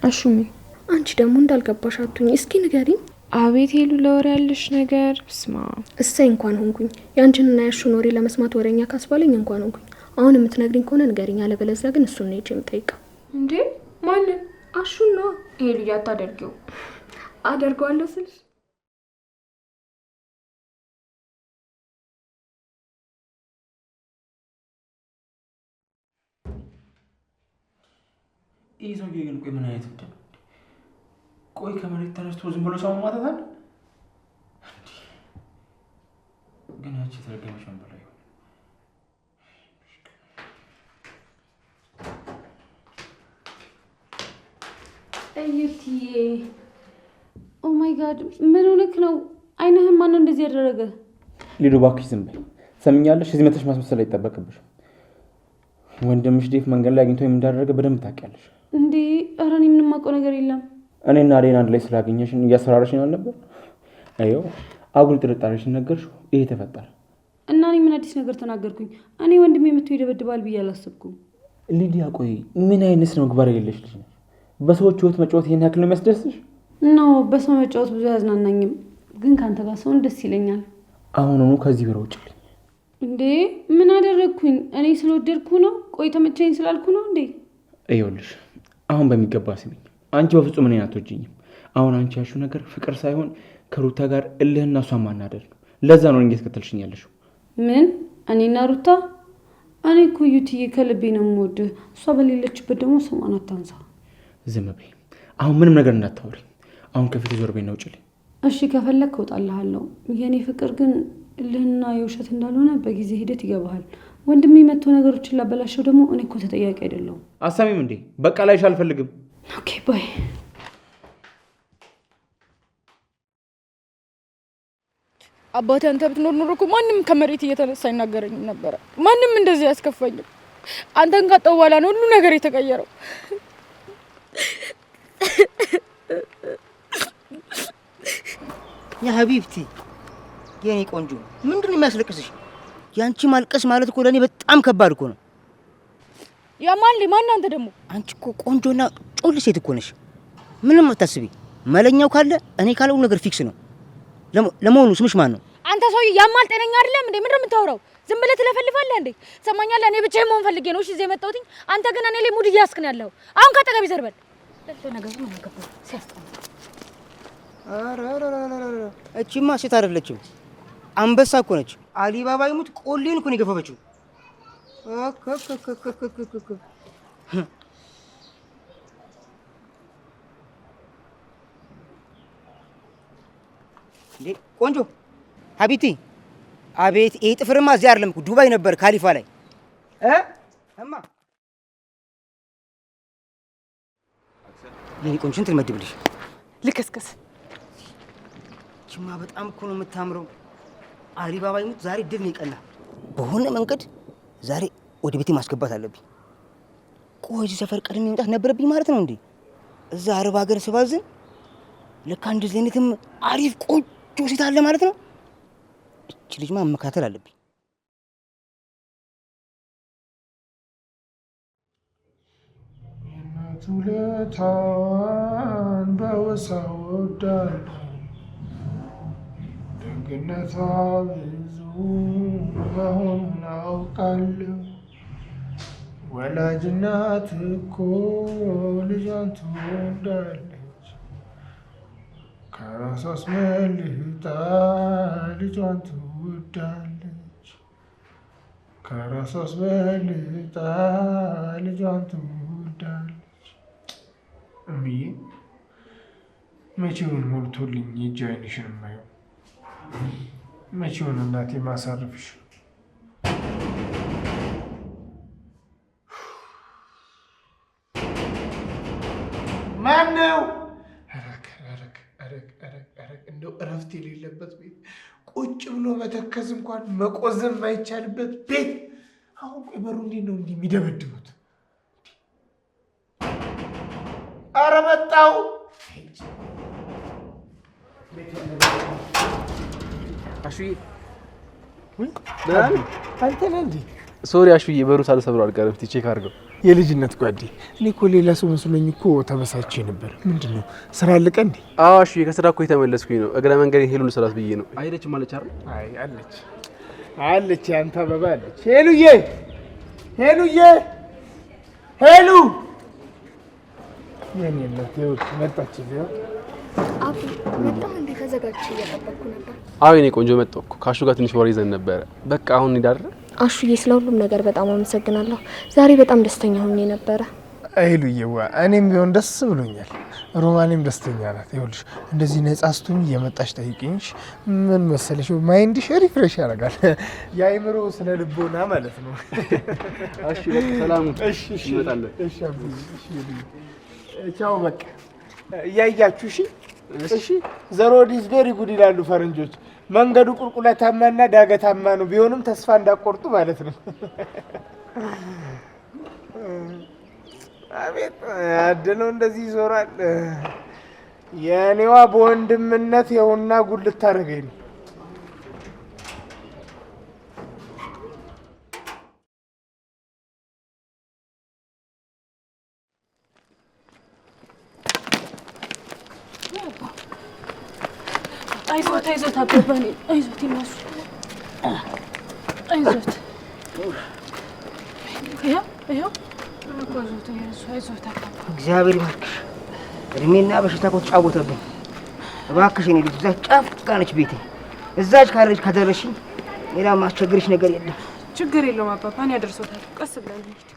አሹ ምን? አንቺ ደግሞ እንዳልገባሽ አቱኝ። እስኪ ንገሪኝ። አቤት ሄሉ፣ ለወሬ ያለሽ ነገር ስማ። እሰይ እንኳን ሆንኩኝ። ያንቺንና ያሹን ወሬ ለመስማት ወሬኛ ካስባለኝ እንኳን ሆንኩኝ። አሁን የምትነግሪኝ ከሆነ ንገሪኝ፣ አለበለዚያ ግን እሱን ነው የምጠይቀው። እንዴ ማንን? አሹን ነው። ሄሉ አታደርጊው። አደርገዋለሁ ስልሽ ይህ ሰውዬ ግን ቆይ ምን አይነት እብድ ነው? ቆይ ከመሬት ተነስቶ ዝም ብሎ ሰው ማታት አለ? ግን ያቺ ተረገመች ወንበር ላይ እዩትዬ። ኦ ማይ ጋድ፣ ምን ሆነክ ነው? አይነህን ማን ነው እንደዚህ ያደረገ? ሊዱ እባክሽ ዝም በይ። ሰምኛለሽ? እዚህ መተሽ ማስመሰል አይጠበቅብሽም። ወንድምሽ ዴፍ መንገድ ላይ አግኝቶ እንዳደረገ በደንብ ታውቂያለሽ እንዴ? ኧረ እኔ ምንም አውቀው ነገር የለም። እኔና አዴን አንድ ላይ ስላገኘሽን እያስፈራረሽኝ አልነበር? አየው አጉል ጥርጣሬሽን ነገርሽው፣ ይሄ ተፈጠረ እና እኔ ምን አዲስ ነገር ተናገርኩኝ? እኔ ወንድሜ መጥቶ ይደበድባል ብዬ አላሰብኩም። ሊዲያ ቆይ ምን አይነት ስነ ምግባር የሌለሽ ልጅ ነሽ? በሰዎች ህይወት መጫወት ይሄን ያክል ነው የሚያስደስትሽ? ነው በሰው መጫወት ብዙ አያዝናናኝም፣ ግን ካንተ ጋር ሰውን ደስ ይለኛል። አሁኑኑ ከዚህ ቢሮ ውጭልኝ። እንዴ ምን አደረግኩኝ? እኔ ስለወደድኩ ነው? ቆይ ተመቸኝ ስላልኩ ነው እንዴ? ይኸውልሽ አሁን በሚገባ ስሚኝ። አንቺ በፍጹም እኔን አትወጂኝም። አሁን አንቺ ያልሽው ነገር ፍቅር ሳይሆን ከሩታ ጋር እልህና እሷን ማናደድ ነው። ለዛ ነው እንዴት ከተልሽኝ ያለሽው? ምን እኔና ሩታ? እኔ እኮ ዩቲዬ ከልቤ ነው የምወድህ። እሷ በሌለችበት ደግሞ ስሟን አታንሳ። ዝም በይ። አሁን ምንም ነገር እንዳታወሪ። አሁን ከፊት ዞር በይና ውጭልኝ። እሺ ከፈለክ እወጣልሃለሁ። የኔ ፍቅር ግን እልህና የውሸት እንዳልሆነ በጊዜ ሂደት ይገባሃል። ወንድሜ መጥቶ ነገሮችን ላበላሸው ደግሞ እኔ እኮ ተጠያቂ አይደለሁም። አሳሚም እንዴ? በቃ ላይሽ አልፈልግም። ኦኬ ባይ። አባቴ አንተ ብትኖር ኖሮ እኮ ማንም ከመሬት እየተነሳ አይናገረኝም ነበረ። ማንም እንደዚህ አያስከፋኝም። አንተን ካጣሁ በኋላ ነው ሁሉ ነገር የተቀየረው። ያ ሀቢብቲ የኔ ቆንጆ ምንድነው የሚያስለቅስሽ? ያንቺ ማልቀስ ማለት እኮ ለኔ በጣም ከባድ እኮ ነው። ማን አንተ ደግሞ? አንቺ እኮ ቆንጆና ጮል ሴት እኮ ነሽ። ምንም አታስቢ። መለኛው ካለ እኔ ካለው ነገር ፊክስ ነው። ለመሆኑ ስምሽ ማን ነው? አንተ ሰውዬ ያማል ጤነኛ አይደለም እንዴ? ምንድነው የምታወራው? ዝም ብለህ ትለፈልፋለህ እንዴ? ሰማኛለህ? እኔ ብቻዬን መሆን ፈልጌ ነው እሺ እዚህ የመጣሁት። አንተ ግን እኔ ላይ ሙድ እያስክ ነው ያለው። አሁን ካጠገብ ይዘርበል። ለነገሩ ምን ያገባው ሲያስጠላ። እቺማ ሴት አይደለችም፣ አንበሳ እኮ ነች። አሊባባ ይሙት ቆሌን እኮ ነው የገፈፈችው። እንዴ ቆንጆ ሀቢቲ፣ አቤት! ይሄ ጥፍርማ እዚህ አይደለም እኮ ዱባይ ነበር ካሊፋ ላይ እማ የኔ ቆንጆ እንትን ልመድብልሽ። ልከስከስ ችማ በጣም እኮ ነው የምታምረው። አሊባባ ይሙት ዛሬ ድል ነው የቀላ። በሆነ መንገድ ዛሬ ወደ ቤቴ ማስገባት አለብኝ። ቆይ እዚህ ሰፈር ቀድሜ መምጣት ነበረብኝ ማለት ነው እንዴ? እዛ አረብ ሀገር ስባዝን ለካ እንደዚህ አይነትም አሪፍ ቆንጆ ሴት አለ ማለት ነው። እቺ ልጅማ መከታተል አለብኝ። ውለታዋን ባወሳ ወዳለሁ፣ ደግነቷ ብዙ መሆኑን አውቃለሁ። ወላጅ እናት እኮ ልጇን ትወዳለች፣ ከራሷ አስመልጣ ልጇን ትወዳለች፣ ከራሷ አስመልጣ ልጇን ትወዳለች። እምዬ መቼውን ሞልቶልኝ የእጅ ዓይንሽን የማየው? መቼውን እናቴ ማሳረፍሽ? ማነው? እንደው እረፍት የሌለበት ቤት፣ ቁጭ ብሎ መተከዝ እንኳን መቆዘም የማይቻልበት ቤት። አሁን ቆይ በሩ እንዴት ነው እንዲህ የሚደበድቡት? ኧረ መጣሁ። አሹዬ አንተ ነህ እንዴ? ሶሪ አሹዬ፣ በሩ ሳልሰብረው አልቀረም። ቼክ አድርገው። የልጅነት ጓዴ። እኔ እኮ ሌላ ሰው መስሎኝ እኮ ተበሳቼ ነበር። ምንድን ነው ስራ አለቀ እንዴ? አዎ አሹዬ፣ ከስራ እኮ የተመለስኩኝ ነው። እግረ መንገድ ሄሉን ስራት ብዬ ነው። አይደችም አለች አይደል? አይ አለች። አንተ አበባ አለች። ሄሉዬ ሄሉ የኔ እናት ይኸውልሽ መጣች። አቡ መጣ እንዴ? ተዘጋጅቼ እየጠበቅኩ ነበር። አዎ የኔ ቆንጆ መጣሁ እኮ። ከአሹ ጋር ትንሽ ወሬ ይዘን ነበረ። በቃ አሁን እንሂድ። አሹዬ ስለ ሁሉም ነገር በጣም አመሰግናለሁ። ዛሬ በጣም ደስተኛ ሆኜ ነበረ። ሄሉዬዋ እኔም ቢሆን ደስ ብሎኛል። ሮማኔም ደስተኛ ናት። ይኸውልሽ እንደዚህ ነጻ ስትሆኚ እየመጣሽ ጠይቂኝሽ። ምን መሰለሽ ማይንድሽ ሪፍሬሽ ያደርጋል። የአእምሮ ስነ ልቦና ማለት ነው። እሺ በቃ ሰላም። እሺ እንመጣለን። እሺ ቻው። በቃ እያያችሁ እሺ። ዘ ሮድ ኢዝ ቬሪ ጉድ ይላሉ ፈረንጆች። መንገዱ ቁልቁለታማና ዳገታማ ነው፣ ቢሆንም ተስፋ እንዳቆርጡ ማለት ነው። አቤት ያድነው እንደዚህ ይዞራል። የኔዋ በወንድምነት የውና ጉድ ልታደርገኝ ነው። አይዞት አባባኔ አይዞት ይነሱ አይዞት ይኸው አይዞት አባባ እግዚአብሔር ይባርክሽ። እድሜና በሽታ እኮ ተጫወተብኝ። እባክሽ እኔ ልጅ እዛች ጫፍ ቃነች ቤቴ እዛች ካለች ካደረሽኝ ሌላ ማስቸግርሽ ነገር የለም። ችግር የለውም አባባ እኔ አደርሶታለሁ። ቀስ ብለን እንሂድ።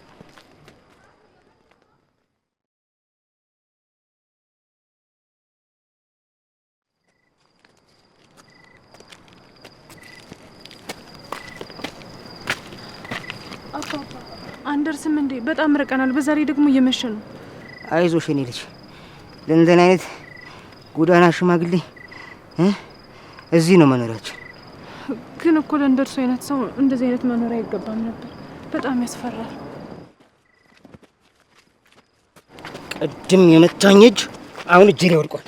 አንደርስም እንዴ? በጣም ርቀናል። በዛ ላይ ደግሞ እየመሸ ነው። አይዞሽ እኔ ልጅ ለእንደን አይነት ጎዳና ሽማግሌ እዚህ ነው መኖሪያችን። ግን እኮ ለእንደርሱ አይነት ሰው እንደዚህ አይነት መኖሪያ አይገባም ነበር። በጣም ያስፈራል። ቅድም የመታኝ እጅ አሁን እጄ ላይ ወድቋል።